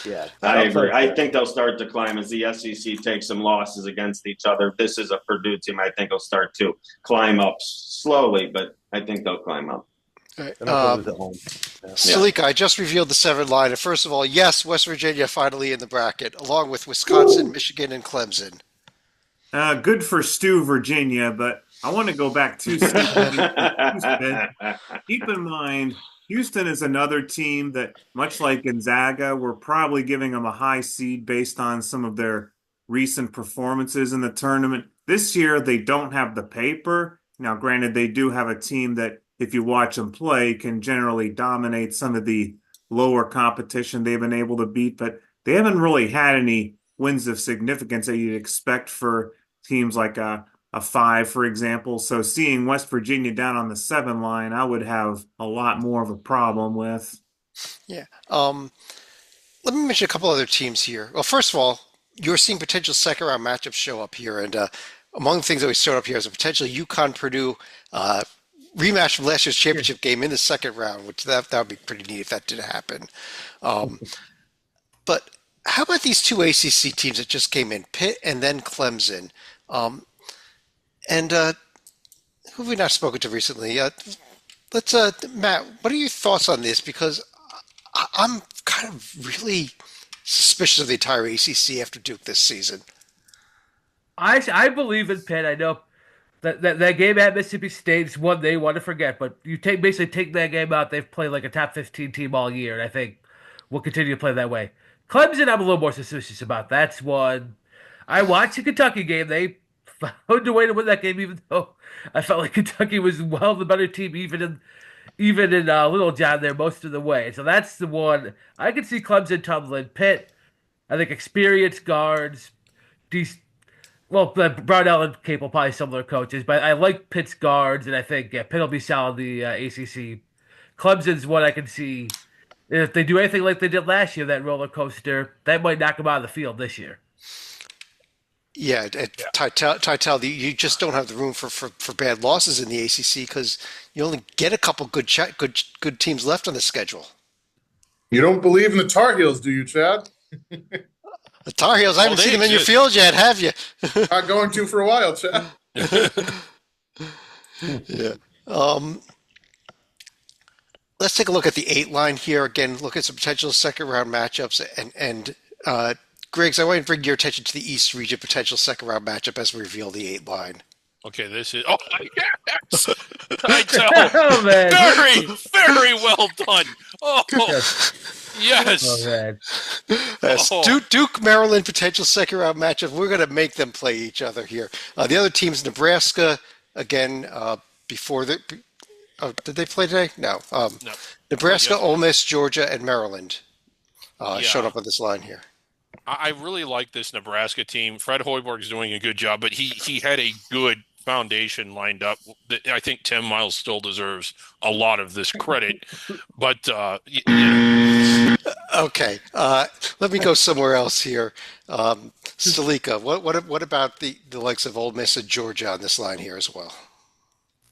Yeah, I agree. I think they'll start to climb as the SEC takes some losses against each other. This is a Purdue team. I think will start to climb up slowly, but I think they'll climb up. Right. Salika, I just revealed the 7 line. And first of all, yes, West Virginia finally in the bracket, along with Wisconsin, Michigan, and Clemson. Good for Stu, Virginia, but I want to go back to Houston. Keep in mind, Houston is another team that, much like Gonzaga, we're probably giving them a high seed based on some of their recent performances in the tournament. This year, they don't have the paper. Now, granted, they do have a team that, if you watch them play, can generally dominate some of the lower competition they've been able to beat, but they haven't really had any wins of significance that you'd expect for teams like a 5, for example. So seeing West Virginia down on the 7 line, I would have a lot more of a problem with. Yeah. Let me mention a couple other teams here. Well, first of all, you're seeing potential second-round matchups show up here, and among the things that we showed up here is a potential UConn-Purdue rematch from last year's championship game in the second round, which that would be pretty neat if that did happen. But how about these 2 ACC teams that just came in, Pitt and then Clemson? And who have we not spoken to recently? Let's Matt, what are your thoughts on this? Because I'm kind of really suspicious of the entire ACC after Duke this season. I believe in Pitt. I know that game at Mississippi State is one they want to forget, but you basically take that game out, they've played like a top 15 team all year, and I think we'll continue to play that way. Clemson, I'm a little more suspicious about. That's one. I watched the Kentucky game. They found a way to win that game, even though I felt like Kentucky was the better team, even in Little John there most of the way. So that's the one. I can see Clemson tumbling. Pitt, I think experienced guards, Brownell and Cape will probably similar coaches, but I like Pitt's guards, and I think Pitt will be solid in the ACC. Clemson's one I can see. If they do anything like they did last year, that roller coaster, that might knock them out of the field this year. Yeah, Titel, you just don't have the room for bad losses in the ACC because you only get a couple good teams left on the schedule. You don't believe in the Tar Heels, do you, Chad? The Tar Heels, I haven't they seen them in your exist. field yet, have you? Not going to for a while, Chad. Yeah. Let's take a look at the 8 line here. Again, look at some potential second round matchups. Griggs, I want to bring your attention to the East region potential second round matchup as we reveal the 8 line. Okay, this is. Oh, yes! I tell. Oh man. Very, very well done. Oh, yes. Oh man. Yes. Oh. Duke, Maryland potential second round matchup. We're going to make them play each other here. The other teams, Nebraska, again, before the. Oh, did they play today? No. No. Nebraska, Yes. Ole Miss, Georgia, and Maryland Yeah. showed up on this line here. I really like this Nebraska team. Fred Hoiberg's doing a good job, but he had a good foundation lined up. I think Tim Miles still deserves a lot of this credit, but Okay, let me go somewhere else here. Stalika, what about the likes of Ole Miss and Georgia on this line here as well?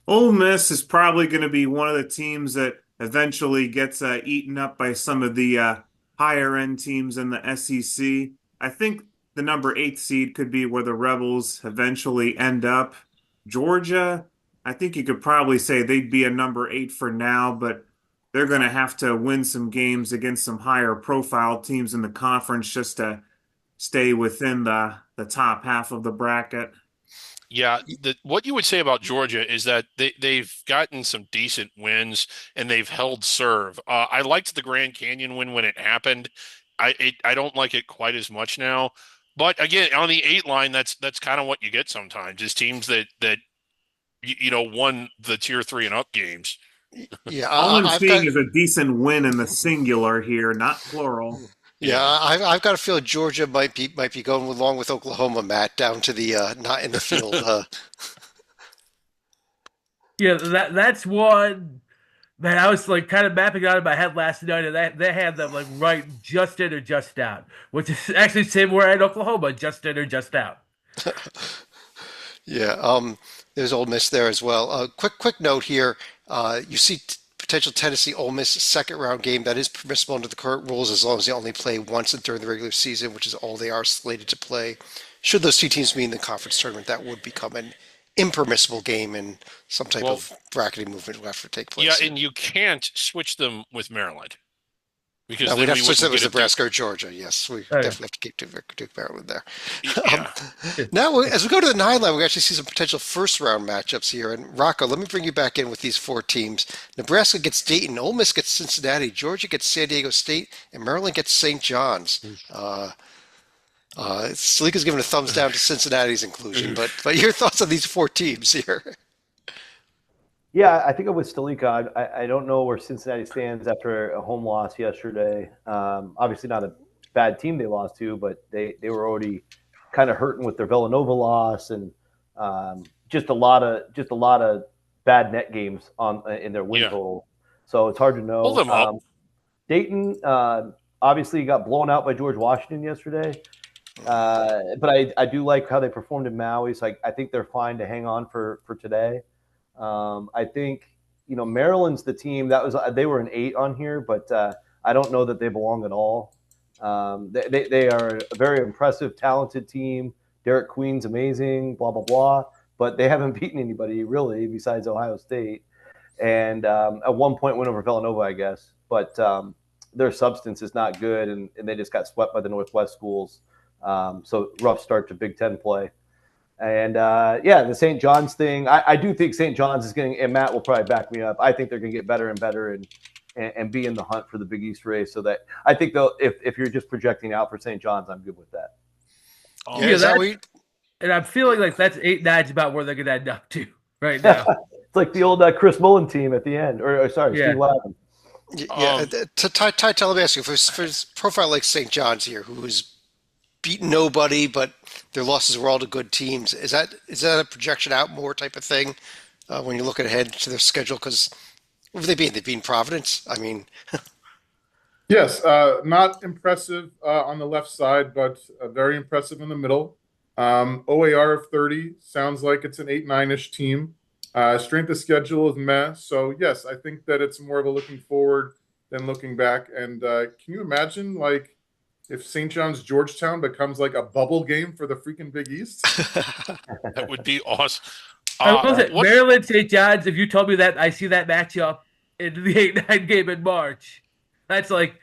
Ole Miss is probably going to be one of the teams that eventually gets eaten up by some of the higher end teams in the SEC. I think the number 8 seed could be where the Rebels eventually end up. Georgia, I think you could probably say they'd be a number 8 for now, but they're going to have to win some games against some higher profile teams in the conference just to stay within the top half of the bracket. yeah, what you would say about Georgia is that they've gotten some decent wins and they've held serve. I liked the Grand Canyon win when it happened. I don't like it quite as much now. But again, on the 8 line, that's kind of what you get sometimes is teams that won the tier 3 and up games. Yeah, All I'm I've seeing got is a decent win in the singular here, not plural. I've got a feeling Georgia might be going along with Oklahoma, Matt, down to the not in the field. Yeah, that's one that I was like kind of mapping out in my head last night, and they had them like right just in or just out, which is actually same where at Oklahoma, just in or just out. Yeah, there's Ole Miss there as well. Quick note here. You see potential Tennessee Ole Miss second round game that is permissible under the current rules as long as they only play once during the regular season, which is all they are slated to play. Should those two teams meet in the conference tournament, that would become an impermissible game and some type of bracketing movement will have to take place. Yeah, and you can't swch them with Maryland because No, then we'd have we to switch that wouldn't with get Nebraska or Georgia. Yes, we Oh, yeah. definitely have to keep Duke Maryland there. Yeah. Now, as we go to the 9 line, we actually see some potential first round matchups here. And Rocco, let me bring you back in with these 4 teams. Nebraska gets Dayton, Ole Miss gets Cincinnati, Georgia gets San Diego State, and Maryland gets St. John's. Salika's giving a thumbs down to Cincinnati's inclusion, but your thoughts on these 4 teams here? Yeah, I think I'm with Stalika. I don't know where Cincinnati stands after a home loss yesterday. Obviously not a bad team they lost to, but they were already kind of hurting with their Villanova loss and just a lot of bad net games in their win total. So it's hard to know. Pull them up. Dayton obviously got blown out by George Washington yesterday. But I do like how they performed in Maui. So I think they're fine to hang on for today. I think Maryland's the team they were an 8 on here, but I don't know that they belong at all. They are a very impressive, talented team. Derek Queen's amazing, blah blah blah, but they haven't beaten anybody really besides Ohio State, and at one point went over Villanova, I guess. But their substance is not good, and they just got swept by the Northwest schools. So rough start to Big Ten play. And the St. John's thing, I do think St. John's is getting, and Matt will probably back me up. I think they're going to get better and better and be in the hunt for the Big East race. So that I think though, if you're just projecting out for St. John's, I'm good with that. And I'm feeling like that's 8-9's about where they're going to end up to right now. It's like the old Chris Mullen team at the end, Steve Lavin. Ty, let me ask you, for his profile like St. John's here, who's beaten nobody, but their losses were all to good teams. Is that a projection out more type of thing when you're looking ahead to their schedule? Because what have they been? They've been Providence. I mean, yes, not impressive on the left side, but very impressive in the middle. OAR of 30 sounds like it's an 8-9-ish team. Strength of schedule is meh. So yes, I think that it's more of a looking forward than looking back. And can you imagine if St. John's Georgetown becomes like a bubble game for the freaking Big East. That would be awesome. I was it What Maryland St. John's. If you told me that I see that matchup in the 8-9 game in March, that's like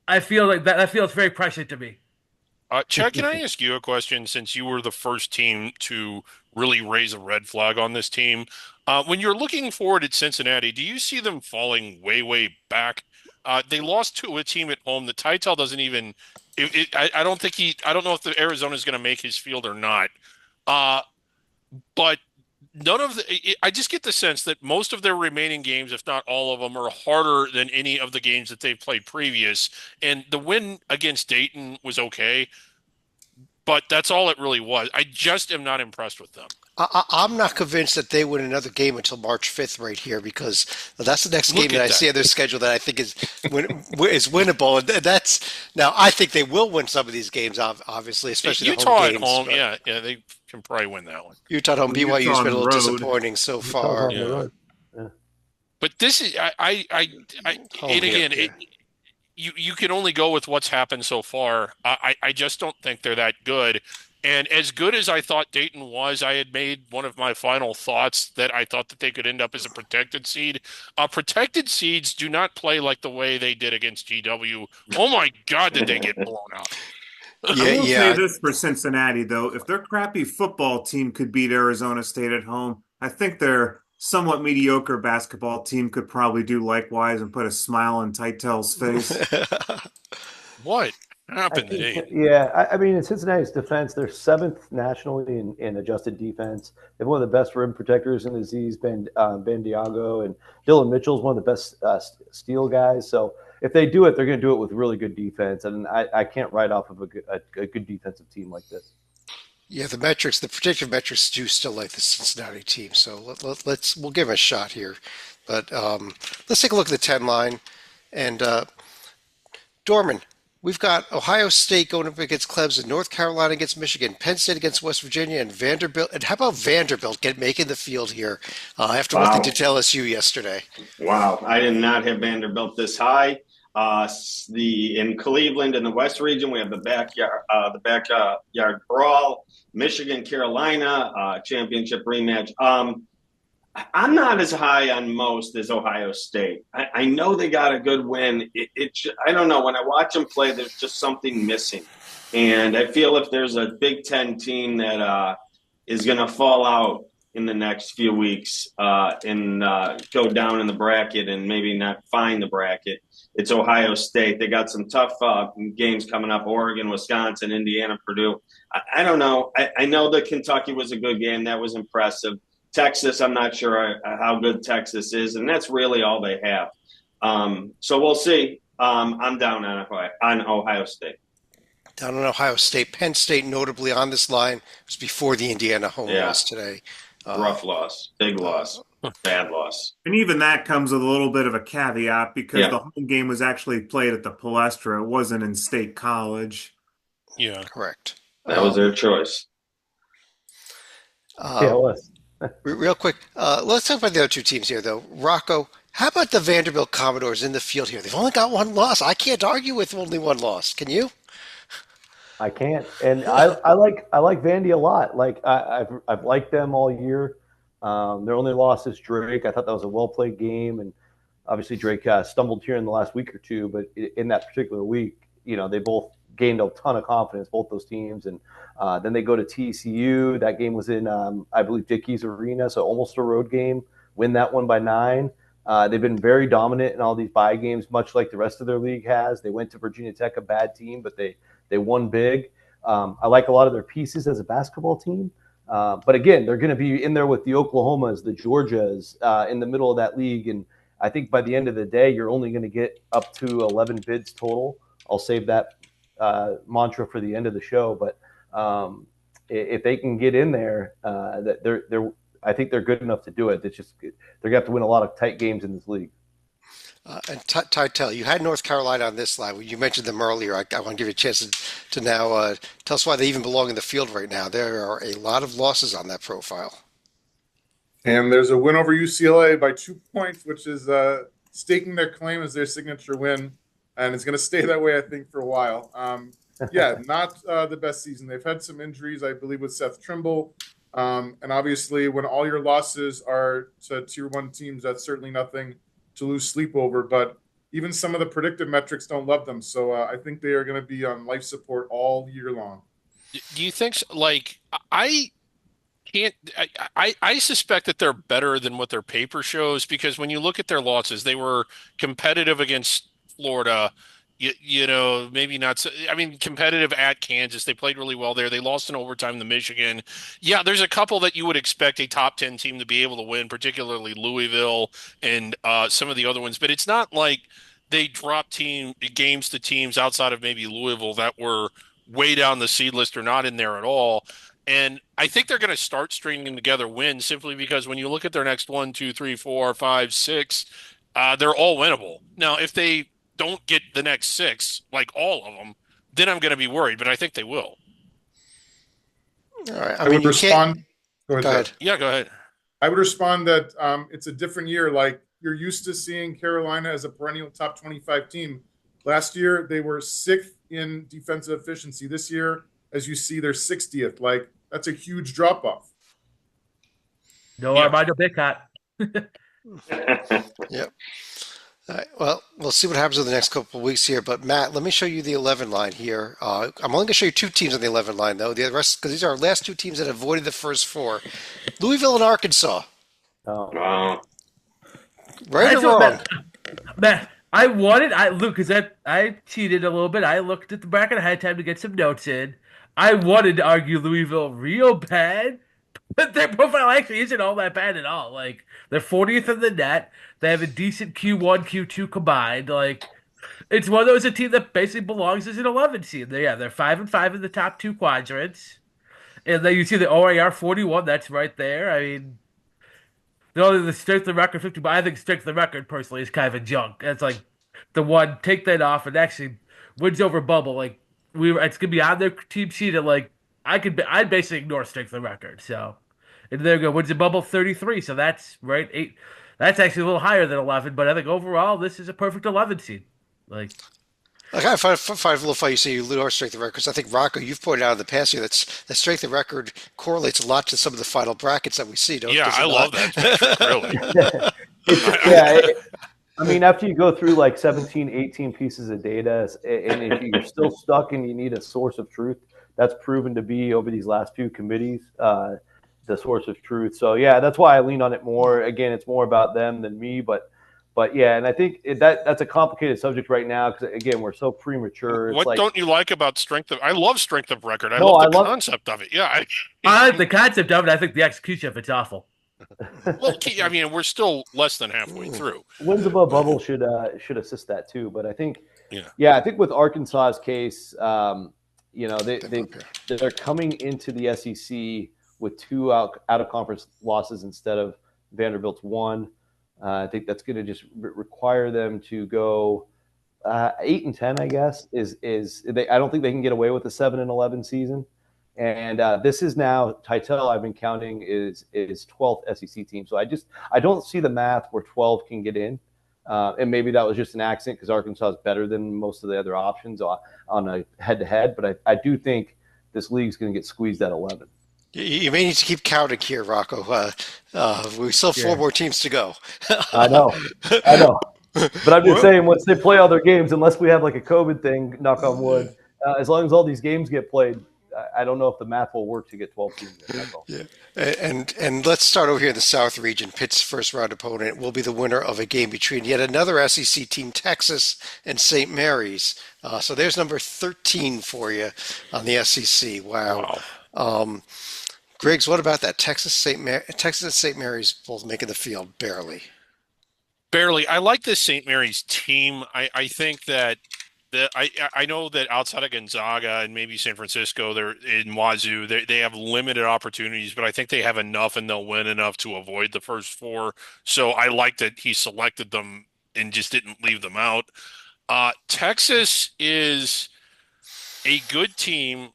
I feel like that feels very prescient to me. Chad, can I ask you a question since you were the first team to really raise a red flag on this team? When you're looking forward at Cincinnati, do you see them falling way, way back? They lost to a team at home. The Titel doesn't even. I don't think he. I don't know if the Arizona is going to make his field or not. But none of the. I just get the sense that most of their remaining games, if not all of them, are harder than any of the games that they've played previous. And the win against Dayton was okay, but that's all it really was. I just am not impressed with them. I'm not convinced that they win another game until March 5th right here because that's the next game Look at that I that. see on their schedule that I think is winnable. And that's now I think they will win some of these games, obviously, especially the Utah home at games. home, but yeah, they can probably win that one. Utah at home, Utah BYU's on been a the little road. disappointing so Utah's far. on the road. But this is, I Home and here, again, yeah. you can only go with what's happened so far. I just don't think they're that good. And as good as I thought Dayton was, I had made one of my final thoughts that I thought that they could end up as a protected seed. Protected seeds do not play like the way they did against GW. Oh my God, did they get blown out? I will say this for Cincinnati, though. If their crappy football team could beat Arizona State at home, I think their somewhat mediocre basketball team could probably do likewise and put a smile on Tytel's face. What I happened think, today? yeah, I mean, in Cincinnati's defense, they're seventh nationally in adjusted defense. They have one of the best rim protectors in the Z's, Ben Diago, and Dylan Mitchell is one of the best steal guys. So if they do it, they're going to do it with really good defense, and I can't write off of a good defensive team like this. Yeah, the predictive metrics do still like the Cincinnati team, so we'll give them a shot here. But let's take a look at the 10 line. And Dorman, we've got Ohio State going up against Clemson, North Carolina against Michigan, Penn State against West Virginia, and Vanderbilt. And how about Vanderbilt making the field here after what they did to LSU yesterday? Wow, I did not have Vanderbilt this high. In Cleveland in the West region, we have the backyard brawl. Michigan, Carolina, championship rematch. I'm not as high on most as Ohio State. I know they got a good win. I don't know. When I watch them play, there's just something missing. And I feel if there's a Big Ten team that is going to fall out in the next few weeks and go down in the bracket and maybe not find the bracket, it's Ohio State. They got some tough games coming up: Oregon, Wisconsin, Indiana, Purdue. I don't know. I know that Kentucky was a good game. That was impressive. Texas, I'm not sure how good Texas is, and that's really all they have. So we'll see. I'm down on Ohio State. Down on Ohio State. Penn State, notably on this line, was before the Indiana home loss today. Rough loss, big loss, bad loss. And even that comes with a little bit of a caveat because the home game was actually played at the Palestra. It wasn't in State College. Yeah, correct. That was their choice. Yeah, it was. Real quick, let's talk about the other two teams here, though. Rocco, how about the Vanderbilt Commodores in the field here? They've only got one loss. I can't argue with only one loss. Can you? I can't, and I like Vandy a lot. Like I've liked them all year. Their only loss is Drake. I thought that was a well played game, and obviously Drake stumbled here in the last week or two. But in that particular week, they both gained a ton of confidence, both those teams, and then they go to TCU. That game was in I believe Dickies Arena, so almost a road game. Win that one by 9. They've been very dominant in all these bye games, much like the rest of their league has. They went to Virginia Tech, a bad team, but they won big. I like a lot of their pieces as a basketball team. But again, they're going to be in there with the Oklahomas, the Georgias, in the middle of that league. And I think by the end of the day, you're only going to get up to 11 bids total. I'll save that mantra for the end of the show. But if they can get in there, I think they're good enough to do it. It's just they're going to have to win a lot of tight games in this league. And Tytel, you had North Carolina on this line. You mentioned them earlier. I want to give you a chance to now tell us why they even belong in the field right now. There are a lot of losses on that profile. And there's a win over UCLA by 2 points, which is staking their claim as their signature win. and it's going to stay that way, I think, for a while. Yeah, not the best season. They've had some injuries, I believe, with Seth Trimble. And obviously, when all your losses are to tier one teams, that's certainly nothing to lose sleep over. But even some of the predictive metrics don't love them. So I think they are going to be on life support all year long. Do you think like I can't I suspect that they're better than what their paper shows because when you look at their losses, they were competitive against Florida. You know, maybe not so, I mean, competitive at Kansas. They played really well there. They lost in overtime to Michigan. Yeah, there's a couple that you would expect a top 10 team to be able to win, particularly Louisville and some of the other ones. But it's not like they dropped games to teams outside of maybe Louisville that were way down the seed list or not in there at all. And I think they're going to start stringing together wins simply because when you look at their next 1, 2, 3, 4, 5, 6, they're all winnable. Now, if they don't get the next 6, like all of them, then I'm going to be worried, but I think they will. All right. I would respond. Go ahead. Yeah, go ahead. I would respond that it's a different year. Like you're used to seeing Carolina as a perennial top 25 team. Last year, they were 6th in defensive efficiency. This year, as you see, they're 60th. Like that's a huge drop off. No Armando Bacot. Yep. All right. Well, we'll see what happens in the next couple of weeks here. But Matt, let me show you the 11 line here. I'm only going to show you 2 teams on the 11 line, though. The rest, because these are our last 2 teams that avoided the first 4: Louisville and Arkansas. Wow. Right or wrong? Matt, Luke, because I cheated a little bit. I looked at the bracket. I had time to get some notes in. I wanted to argue Louisville real bad, but their profile actually isn't all that bad at all. Like they're 40th in the net. They have a decent Q1, Q2 combined. Like it's one of those a team that basically belongs as an 11 seed. They're 5-5 in the top 2 quadrants, and then you see the OAR 41. That's right there. I mean, the strength of the record 50, but I think strength of the record personally is kind of a junk. It's like the one take that off and actually wins over bubble. Like it's gonna be on their team sheet. And like I'd basically ignore strength of the record. So and there you go, wins a bubble 33. So that's right 8. That's actually a little higher than 11. But I think overall this is a perfect 11 seed. Like I find a little funny you say you lose strength of record because I think Rocco, you've pointed out in the past here that strength of record correlates a lot to some of the final brackets that we see. Yeah, I love that metric, really. I mean, after you go through like 17, 18 pieces of data, and if you're still stuck and you need a source of truth, that's proven to be over these last few committees, the source of truth. So yeah, that's why I lean on it more. Again, it's more about them than me, but yeah, and I think that's a complicated subject right now because again, we're so premature. It's what don't you like about strength of? I love strength of record. I love the concept of it. Yeah, I like the concept of it. I think the execution of it's awful. Well, I mean, we're still less than halfway through. Wins above bubble should assist that too. But I think, I think with Arkansas's case, they're coming into the SEC with 2 out of conference losses instead of Vanderbilt's 1. I think that's going to just require them to go 8-10. I guess I don't think they can get away with a 7-11 season. And this is now Titel. I've been counting is 12th SEC team. So I don't see the math where 12 can get in. And maybe that was just an accident because Arkansas is better than most of the other options on a head-to-head. But I do think this league's going to get squeezed at 11. You may need to keep counting here, Rocco. We still have 4 more teams to go. I know. But I'm just saying, once they play all their games, unless we have like a COVID thing, knock on wood, as long as all these games get played, I don't know if the math will work to get 12 teams. Yeah, and let's start over here in the South region. Pitt's first round opponent will be the winner of a game between yet another SEC team, Texas and St. Mary's. So there's number 13 for you on the SEC. Wow. Griggs, what about that? Texas and St. Mary's both making the field barely. Barely. I like this St. Mary's team. I think that I know that outside of Gonzaga and maybe San Francisco, they're in Wazoo. They have limited opportunities, but I think they have enough and they'll win enough to avoid the first 4. So I like that he selected them and just didn't leave them out. Texas is a good team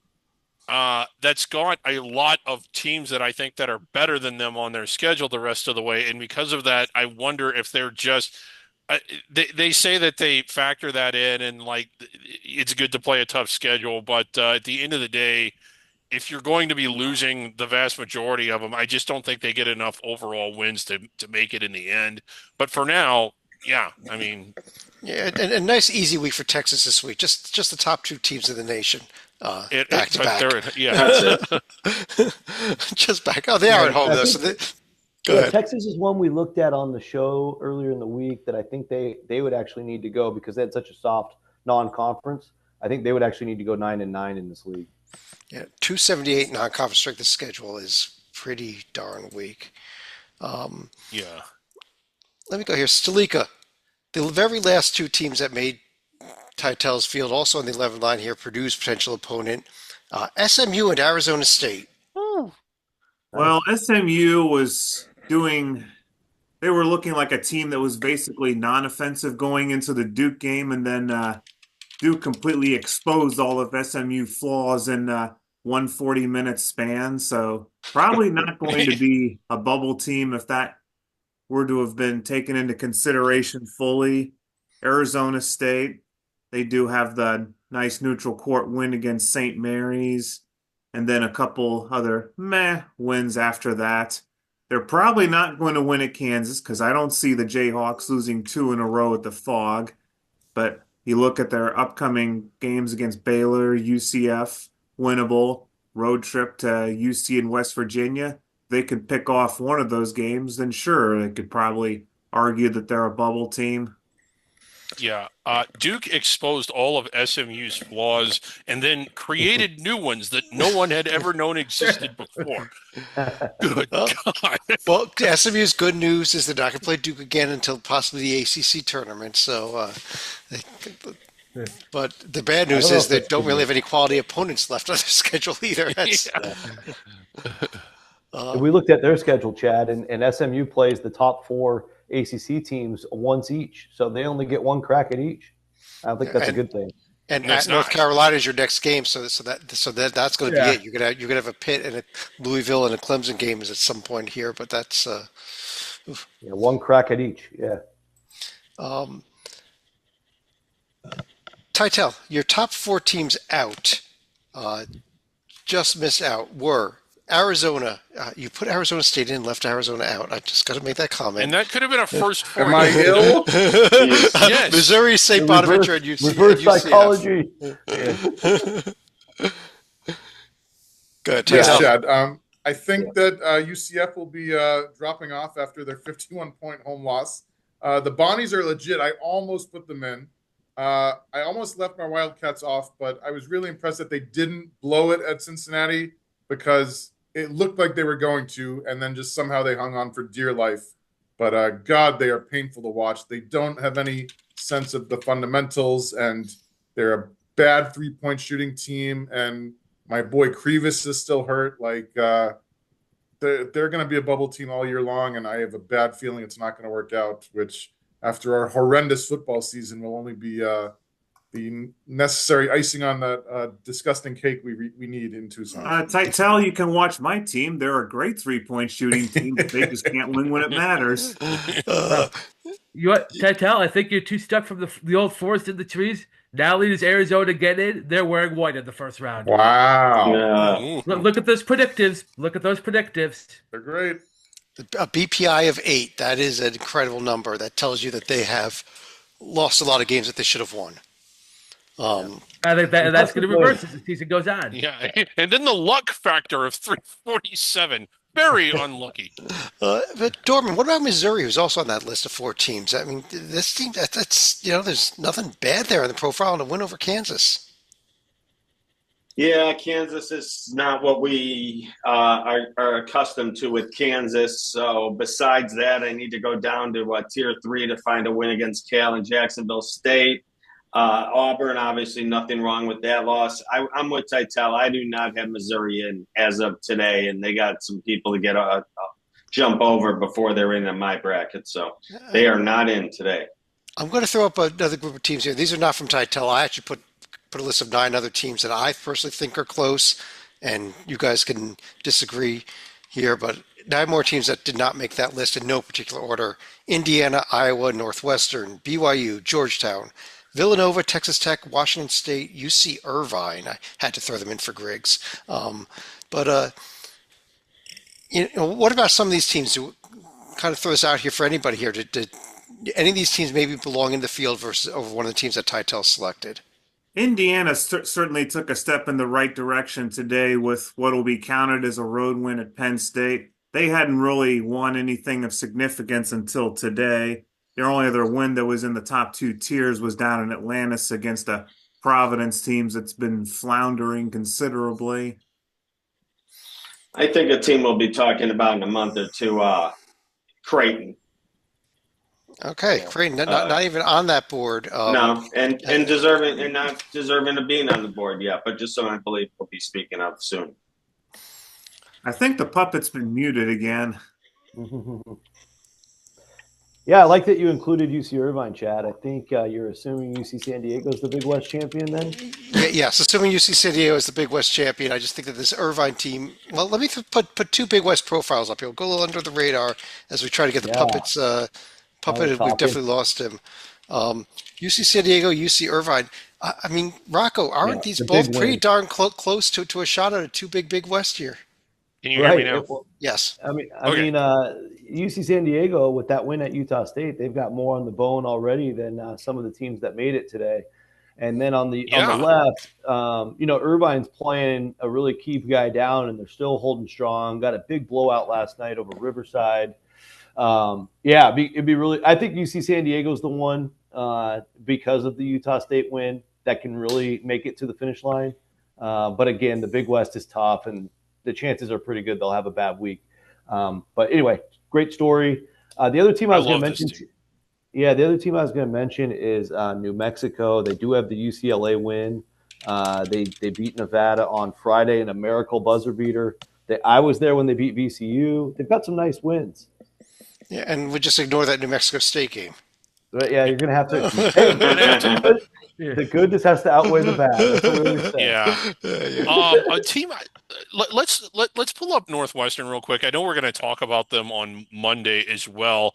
that's got a lot of teams that I think that are better than them on their schedule the rest of the way. And because of that, I wonder if they're just they say that they factor that in, and like it's good to play a tough schedule, but at the end of the day, if you're going to be losing the vast majority of them, I just don't think they get enough overall wins to make it in the end. But for now, yeah, I mean, Yeah, and a nice easy week for Texas this week. Just the top two teams in the nation, back to back. Yeah, That's it. Just back. Oh, they are at home I though. think- So go Yeah, ahead. Texas is one we looked at on the show earlier in the week that I think they would actually need to go because they had such a soft non-conference. I think they would actually need to go 9-9 in this league. Yeah, 278 non-conference strength of schedule is pretty darn weak. yeah. Let me go here. Stalika, the very last two teams that made Titel's field, also on the 11 line here, Purdue's potential opponent, SMU and Arizona State. Well, SMU was doing, they were looking like a team that was basically non-offensive going into the Duke game, and then Duke completely exposed all of SMU flaws in 140-minute span. So probably not going to be a bubble team if that were to have been taken into consideration fully. Arizona State, they do have the nice neutral court win against St. Mary's, and then a couple other meh wins after that. They're probably not going to win at Kansas because I don't see the Jayhawks losing 2 in a row at the Fog. But you look at their upcoming games against Baylor, UCF, winnable, road trip to UC in West Virginia. They could pick off one of those games, then sure, they could probably argue that they're a bubble team. Yeah, Duke exposed all of SMU's flaws and then created new ones that no one had ever known existed before. Good Oh. God. Well, SMU's good news is they're not going to play Duke again until possibly the ACC tournament. So, but the bad news don't know is if they that's don't good really news. have any quality opponents left on their schedule either. That's, We looked at their schedule, Chad, and SMU plays the top 4 ACC teams once each, so they only get one crack at each. I don't think that's a good thing. and That's at North nice. Carolina is your next game. So that's going to Yeah. be it. You're gonna have a Pitt and a Louisville and a Clemson games at some point here. But that's Yeah, one crack at each. Yeah. Titel, your top 4 teams out, just missed out were Arizona. You put Arizona State in, left Arizona out. I just got to make that comment. And that could have been a first for Am I you. ill? Yes. Missouri, St. Bonaventure, and UC, reverse UCF. psychology. Good. Yes, Titel. Chad. I think that UCF will be dropping off after their 51-point home loss. The Bonnies are legit. I almost put them in. I almost left my Wildcats off, but I was really impressed that they didn't blow it at Cincinnati because it looked like they were going to, and then just somehow they hung on for dear life. But God, they are painful to watch. They don't have any sense of the fundamentals, and they're a bad three-point shooting team. And my boy Krevis is still hurt. Like they're going to be a bubble team all year long, and I have a bad feeling it's not going to work out. Which, after our horrendous football season, will only be the necessary icing on that disgusting cake we need in Tucson. Titel, you can watch my team. They're a great 3-point shooting team. They just can't win when it matters. You what, Titel, I think you're too stuck from the old forest in the trees. Now leaders Arizona get in. They're wearing white in the first round. Wow, Yeah. Ooh. Look at those predictives. Look at those predictives. they're great. A BPI of 8. That is an incredible number. That tells you that they have lost a lot of games that they should have won. I think that's going to reverse as the season goes on. Yeah. And then the luck factor of 347. Very unlucky. But Dorman, what about Missouri, who's also on that list of 4 teams? I mean, this team, that's there's nothing bad there in the profile and a win over Kansas. Yeah, Kansas is not what we are accustomed to with Kansas. So besides that, I need to go down to tier 3 to find a win against Cal and Jacksonville State. Auburn, obviously nothing wrong with that loss. I'm with Titel. I do not have Missouri in as of today, and they got some people to get a jump over before they're in my bracket. So they are not in today. I'm going to throw up another group of teams here. These are not from Titel. I actually put a list of 9 other teams that I personally think are close, and you guys can disagree here. But nine more teams that did not make that list in no particular order: Indiana, Iowa, Northwestern, BYU, Georgetown, Villanova, Texas Tech, Washington State, UC Irvine. I had to throw them in for Griggs. But what about some of these teams? To kind of throw this out here for anybody here, did any of these teams maybe belong in the field versus over one of the teams that Titel selected? Indiana certainly took a step in the right direction today with what will be counted as a road win at Penn State. They hadn't really won anything of significance until today. Their only other win that was in the top two tiers was down in Atlantis against a Providence team that's been floundering considerably. I think a team we'll be talking about in a month or two, Creighton. Okay, Creighton, not even on that board. No, and deserving and not deserving of being on the board yet, but just someone I believe we'll be speaking of soon. I think the puppet's been muted again. Yeah, I like that you included UC Irvine, Chad. I think you're assuming UC San Diego is the Big West champion then? Yes, assuming UC San Diego is the Big West champion, I just think that this Irvine team, well, let me put two Big West profiles up here. We'll go a little under the radar as we try to get the puppets. Puppet, we've definitely lost him. UC San Diego, UC Irvine. I mean, Rocco, aren't these both pretty darn close to a shot at a two Big West here? Can you hear me now? Well, yes. I mean, UC San Diego with that win at Utah State, they've got more on the bone already than some of the teams that made it today. And then on the left, Irvine's playing a really key guy down, and they're still holding strong. Got a big blowout last night over Riverside. It'd be really. I think UC San Diego's the one because of the Utah State win that can really make it to the finish line. But again, the Big West is tough, and the chances are pretty good they'll have a bad week. But anyway, great story. The other team I was going to mention. The other team I was going to mention is New Mexico. They do have the UCLA win. They beat Nevada on Friday in a miracle buzzer beater. I was there when they beat VCU. They've got some nice wins. Yeah, and we just ignore that New Mexico State game. But yeah, you're going to have to. The good just has to outweigh the bad. That's what we always say. Yeah. A team. Let's pull up Northwestern real quick. I know we're going to talk about them on Monday as well.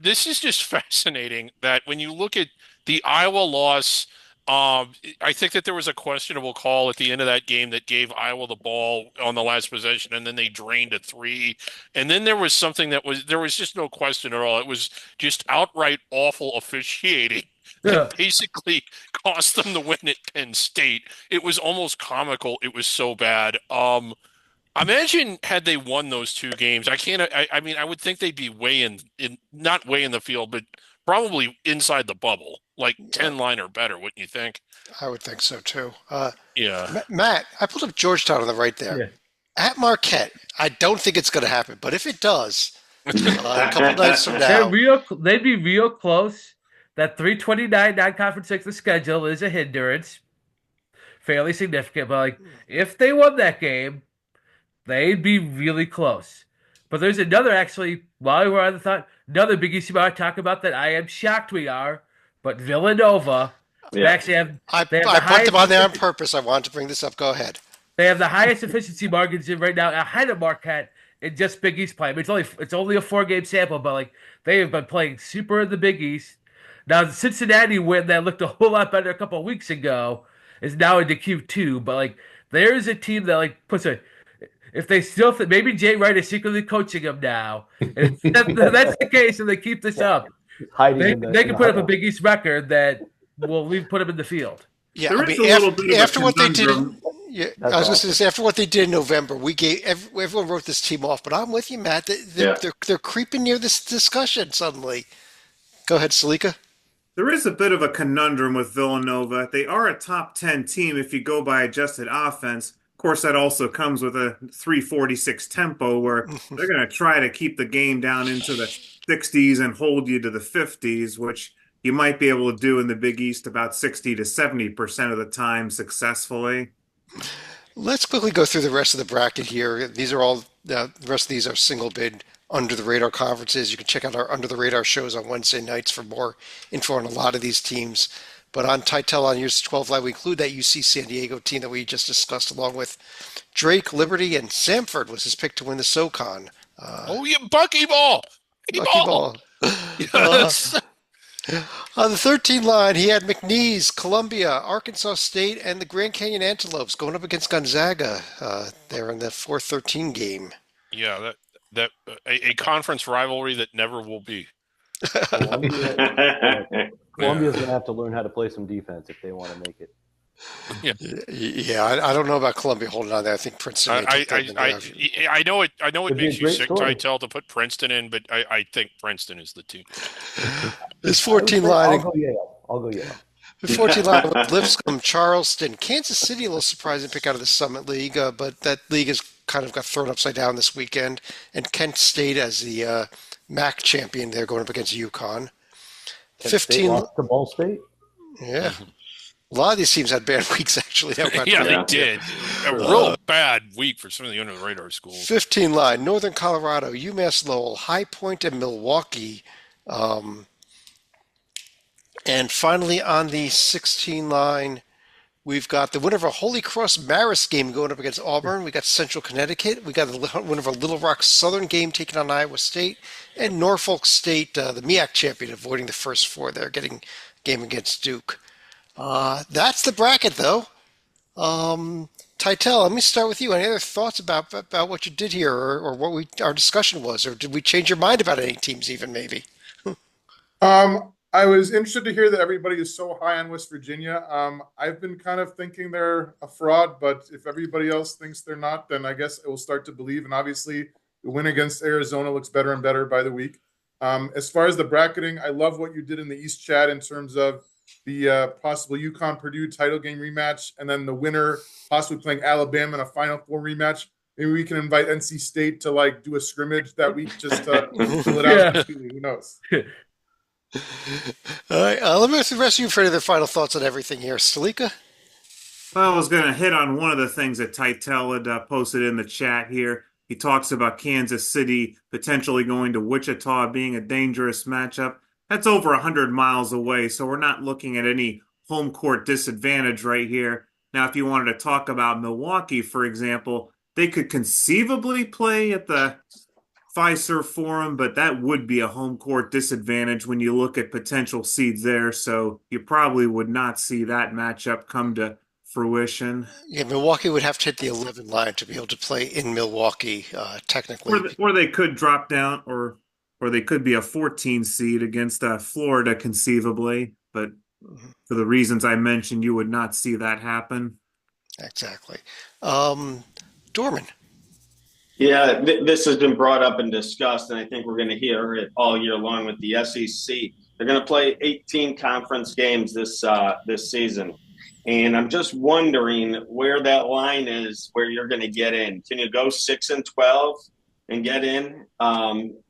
This is just fascinating that when you look at the Iowa loss, I think that there was a questionable call at the end of that game that gave Iowa the ball on the last possession, and then they drained a three. And then there was something there was just no question at all. It was just outright awful officiating that basically cost them the win at Penn State. It was almost comical. It was so bad. Imagine had they won those two games. I mean, I would think they'd be not way in the field, but probably inside the bubble, like 10 line or better, wouldn't you think? I would think so too. Yeah. Matt, I pulled up Georgetown on the right there. Yeah. At Marquette, I don't think it's going to happen, but if it does, a couple nights from now, they'd be real close. That 329 non-conference the schedule is a hindrance, fairly significant. But if they won that game, they'd be really close. But there's another, actually, while we were on the thought, another Big East team I talk about that I am shocked we are, but Villanova. They actually have. I put them on there on purpose. I wanted to bring this up. Go ahead. They have the highest efficiency margins in right now, ahead of Marquette in just Big East play. I mean, it's only a 4-game sample, but they have been playing super in the Big East. Now the Cincinnati win that looked a whole lot better a couple of weeks ago is now into Q2. But there's a team that puts a. If they still think maybe Jay Wright is secretly coaching them now, and that's the case, and they keep this up, they can put up a Big East record that will put them in the field. Yeah, I mean, after what they did. I was going to say after what they did in November, we gave everyone wrote this team off. But I'm with you, Matt. They're creeping near this discussion suddenly. Go ahead, Salika. There is a bit of a conundrum with Villanova. They are a top 10 team if you go by adjusted offense. Of course, that also comes with a 346 tempo where they're going to try to keep the game down into the 60s and hold you to the 50s, which you might be able to do in the Big East about 60 to 70% of the time successfully. Let's quickly go through the rest of the bracket here. These are all the rest of these are single bid under the radar conferences. You can check out our under the radar shows on Wednesday nights for more info on a lot of these teams. But on Titel on Years 12 Live, we include that UC San Diego team that we just discussed, along with Drake, Liberty, and Samford was his pick to win the SoCon. Oh, yeah, Buckyball. Buckyball. Yes. On the 13 line, he had McNeese, Columbia, Arkansas State, and the Grand Canyon Antelopes going up against Gonzaga. There in the 4-13 game. Yeah, a conference rivalry that never will be. Columbia's going to have to learn how to play some defense if they want to make it. Yeah, I don't know about Columbia holding on there. I think Princeton. I know it. I know it It'd be makes a you great sick, story. Titel, to put Princeton in, but I think Princeton is the team. This 14 I'll line. go Yale. The 14 line with Lipscomb, Charleston, Kansas City, a little surprising pick out of the Summit League, but that league has kind of got thrown upside down this weekend. And Kent State as the MAC champion, they're going up against UConn. Kent 15 State lost to Ball State. Yeah. A lot of these teams had bad weeks, actually. Yeah, they did. A real bad week for some of the under-the-radar schools. 15 line, Northern Colorado, UMass Lowell, High Point, and Milwaukee. And finally, on the 16 line, we've got the winner of a Holy Cross Marist game going up against Auburn. We got Central Connecticut. We got the winner of a Little Rock Southern game taking on Iowa State. And Norfolk State, the MEAC champion, avoiding the first four there, getting a game against Duke. That's the bracket, though. Titel, let me start with you. Any other thoughts about what you did here, or what our discussion was, or did we change your mind about any teams even, maybe? I was interested to hear that everybody is so high on West Virginia. I've been kind of thinking they're a fraud, but if everybody else thinks they're not, then I guess I will start to believe. And obviously, the win against Arizona looks better and better by the week. As far as the bracketing, I love what you did in the East chat in terms of the possible UConn-Purdue title game rematch, and then the winner possibly playing Alabama in a Final Four rematch. Maybe we can invite NC State to do a scrimmage that week just to fill it out completely. Who knows? All right, let me ask the rest of you for any other final thoughts on everything here. Stalika? Well, I was going to hit on one of the things that Titel had posted in the chat here. He talks about Kansas City potentially going to Wichita being a dangerous matchup. That's over 100 miles away, so we're not looking at any home court disadvantage right here. Now, if you wanted to talk about Milwaukee, for example, they could conceivably play at the Fiserv Forum, but that would be a home court disadvantage when you look at potential seeds there, so you probably would not see that matchup come to fruition. Yeah, Milwaukee would have to hit the 11 line to be able to play in Milwaukee, technically. Or they could drop down, or they could be a 14 seed against Florida conceivably, but for the reasons I mentioned, you would not see that happen. Exactly. Dorman. Yeah, this has been brought up and discussed, and I think we're going to hear it all year long with the SEC. They're going to play 18 conference games this season, and I'm just wondering where that line is, where you're going to get in. Can you go 6-12 and get in?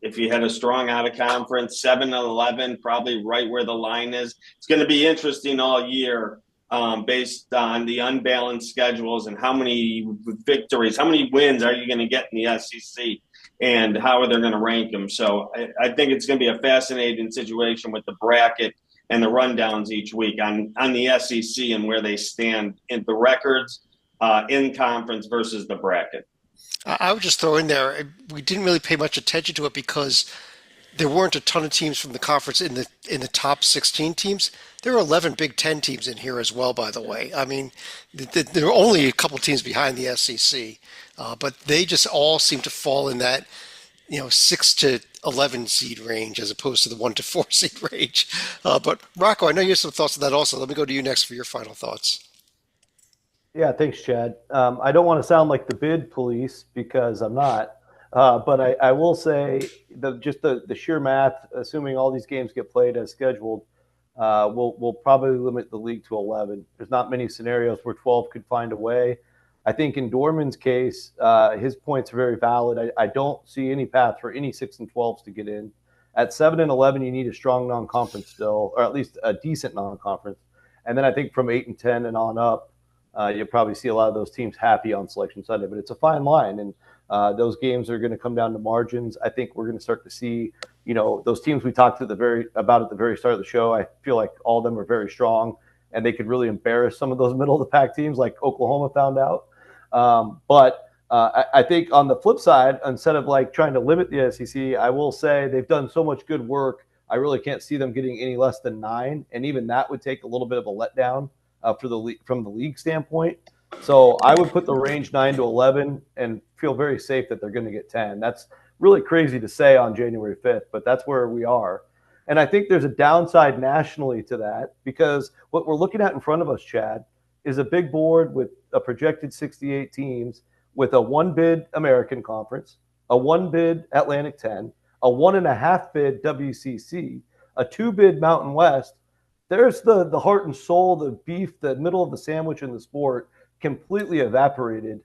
If you had a strong out of conference, 7-11, probably right where the line is. It's going to be interesting all year. Based on the unbalanced schedules and how many victories, how many wins are you going to get in the SEC, and how are they going to rank them? So I think it's going to be a fascinating situation with the bracket and the rundowns each week on the SEC and where they stand in the records in conference versus the bracket. I would just throw in there, we didn't really pay much attention to it because there weren't a ton of teams from the conference in the top 16 teams. There are 11 Big Ten teams in here as well, by the way. I mean, there are only a couple teams behind the SEC, but they just all seem to fall in that 6 to 11 seed range as opposed to the 1 to 4 seed range. But Rocco, I know you have some thoughts on that also. Let me go to you next for your final thoughts. Yeah, thanks, Chad. I don't want to sound like the bid police because I'm not. But I will say the sheer math, assuming all these games get played as scheduled, will probably limit the league to 11. There's not many scenarios where 12 could find a way. I think in Dorman's case, his points are very valid. I don't see any path for any 6 and 12s to get in. At 7 and 11, you need a strong non-conference still, or at least a decent non-conference. And then I think from 8 and 10 and on up, you'll probably see a lot of those teams happy on Selection Sunday. But it's a fine line, and those games are going to come down to margins. I think we're going to start to see, those teams we talked about at the very start of the show. I feel like all of them are very strong, and they could really embarrass some of those middle of the pack teams, like Oklahoma found out. But I think on the flip side, instead of like trying to limit the SEC, I will say they've done so much good work. I really can't see them getting any less than 9, and even that would take a little bit of a letdown from the league standpoint. So I would put the range 9 to 11 and feel very safe that they're going to get 10. That's really crazy to say on January 5th, but that's where we are. And I think there's a downside nationally to that, because what we're looking at in front of us, Chad, is a big board with a projected 68 teams with a 1-bid American Conference, a 1-bid Atlantic 10, a 1.5-bid WCC, a 2-bid Mountain West. There's the heart and soul, the beef, the middle of the sandwich in the sport completely evaporated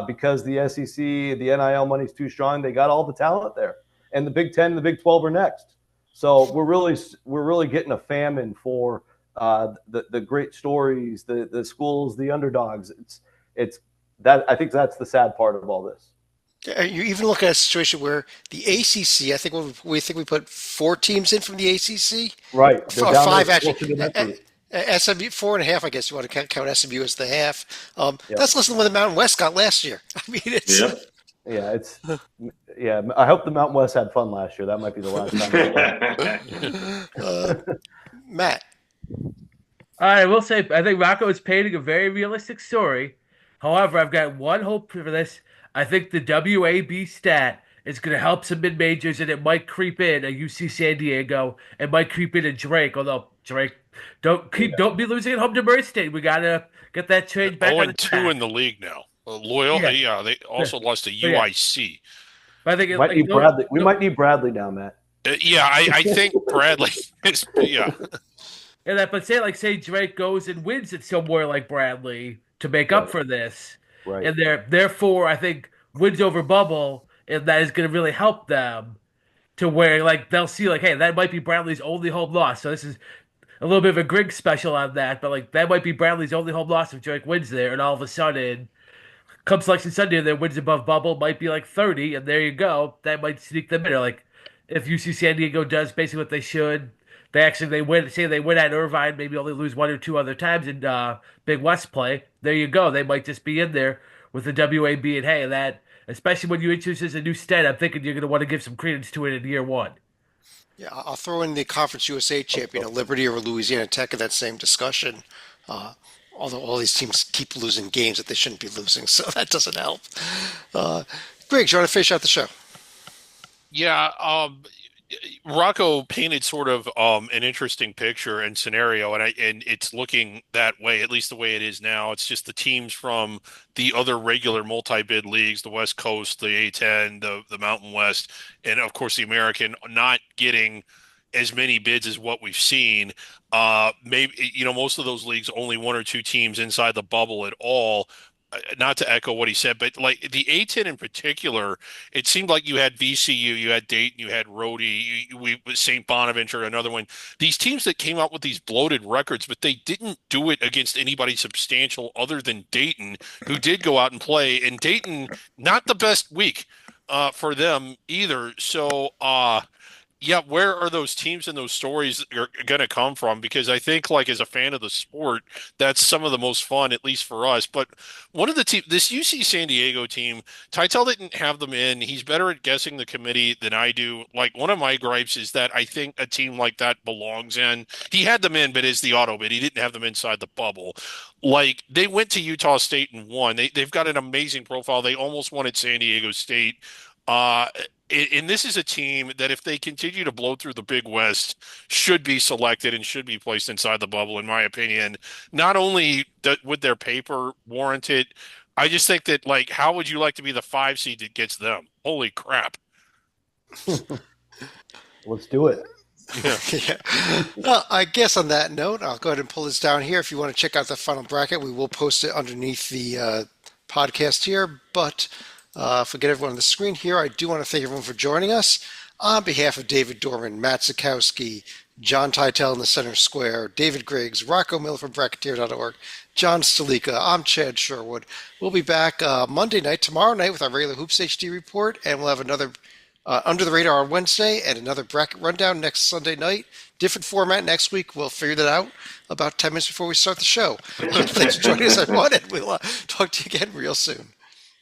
because the SEC, the NIL money's too strong. They got all the talent there, and the Big 10 and the Big 12 are next. So we're really getting a famine for the great stories, the schools, the underdogs. It's that, I think that's the sad part of all this. You even look at a situation where the ACC, I think we put 4 teams in from the ACC. Right. Or 5 actually. SMU 4.5, I guess you want to count SMU as the half. That's less than what the Mountain West got last year. I mean, it's I hope the Mountain West had fun last year. That might be the last time. Matt. I will say, I think Rocco is painting a very realistic story. However, I've got one hope for this. I think the WAB stat is going to help some mid-majors, and it might creep in a UC San Diego. It might creep in a Drake, although Drake, don't be losing at home to Murray State. We got to get that change back. 0-2 in the league now. Loyal, they also lost to UIC. But I think we might need Bradley now, Matt. I think Bradley is, but say Drake goes and wins it somewhere like Bradley to make up for this. Right. And therefore, I think wins over bubble, and that is going to really help them to where they'll see hey, that might be Bradley's only home loss. So this is a little bit of a Griggs special on that, but that might be Bradley's only home loss if Drake wins there, and all of a sudden, come Selection Sunday, their wins above bubble might be 30, and there you go. That might sneak them in. Or if UC San Diego does basically what they should, they win. Say they win at Irvine, maybe only lose 1 or 2 other times in Big West play. There you go. They might just be in there with the WAB, and hey, that especially when you introduce a new stat, I'm thinking you're going to want to give some credence to it in year 1. Yeah, I'll throw in the Conference USA champion of Liberty over Louisiana Tech in that same discussion. Although all these teams keep losing games that they shouldn't be losing, so that doesn't help. Greg, you want to finish out the show? Yeah, Rocco painted sort of an interesting picture and scenario, and it's looking that way, at least the way it is now. It's just the teams from the other regular multi-bid leagues, the West Coast, the A10, the Mountain West, and of course the American, not getting as many bids as what we've seen. Maybe most of those leagues only 1 or 2 teams inside the bubble at all. Not to echo what he said, but the A10 in particular, it seemed like you had VCU, you had Dayton, you had Rhodey, St. Bonaventure, another one. These teams that came out with these bloated records, but they didn't do it against anybody substantial other than Dayton, who did go out and play. And Dayton, not the best week for them either. So, where are those teams and those stories are going to come from? Because I think, as a fan of the sport, that's some of the most fun, at least for us. But one of the teams, this UC San Diego team, Titel didn't have them in. He's better at guessing the committee than I do. One of my gripes is that I think a team like that belongs in. He had them in, but is the auto bid. He didn't have them inside the bubble. They went to Utah State and won. They've got an amazing profile. They almost won at San Diego State. And this is a team that, if they continue to blow through the Big West, should be selected and should be placed inside the bubble, in my opinion. Not only would their paper warrant it, I just think that, how would you like to be the 5 seed that gets them? Holy crap. Let's do it. Yeah. Well, I guess on that note, I'll go ahead and pull this down here. If you want to check out the final bracket, we will post it underneath the podcast here. But forget everyone on the screen here. I do want to thank everyone for joining us. On behalf of David Dorman, Matt Zukowski, John Titel in the center square, David Griggs, Rocco Miller from Bracketeer.org, John Stalika, I'm Chad Sherwood. We'll be back Monday night, tomorrow night, with our regular Hoops HD report, and we'll have another Under the Radar on Wednesday and another bracket rundown next Sunday night. Different format next week. We'll figure that out about 10 minutes before we start the show. Thanks for joining us, everyone, and we'll talk to you again real soon.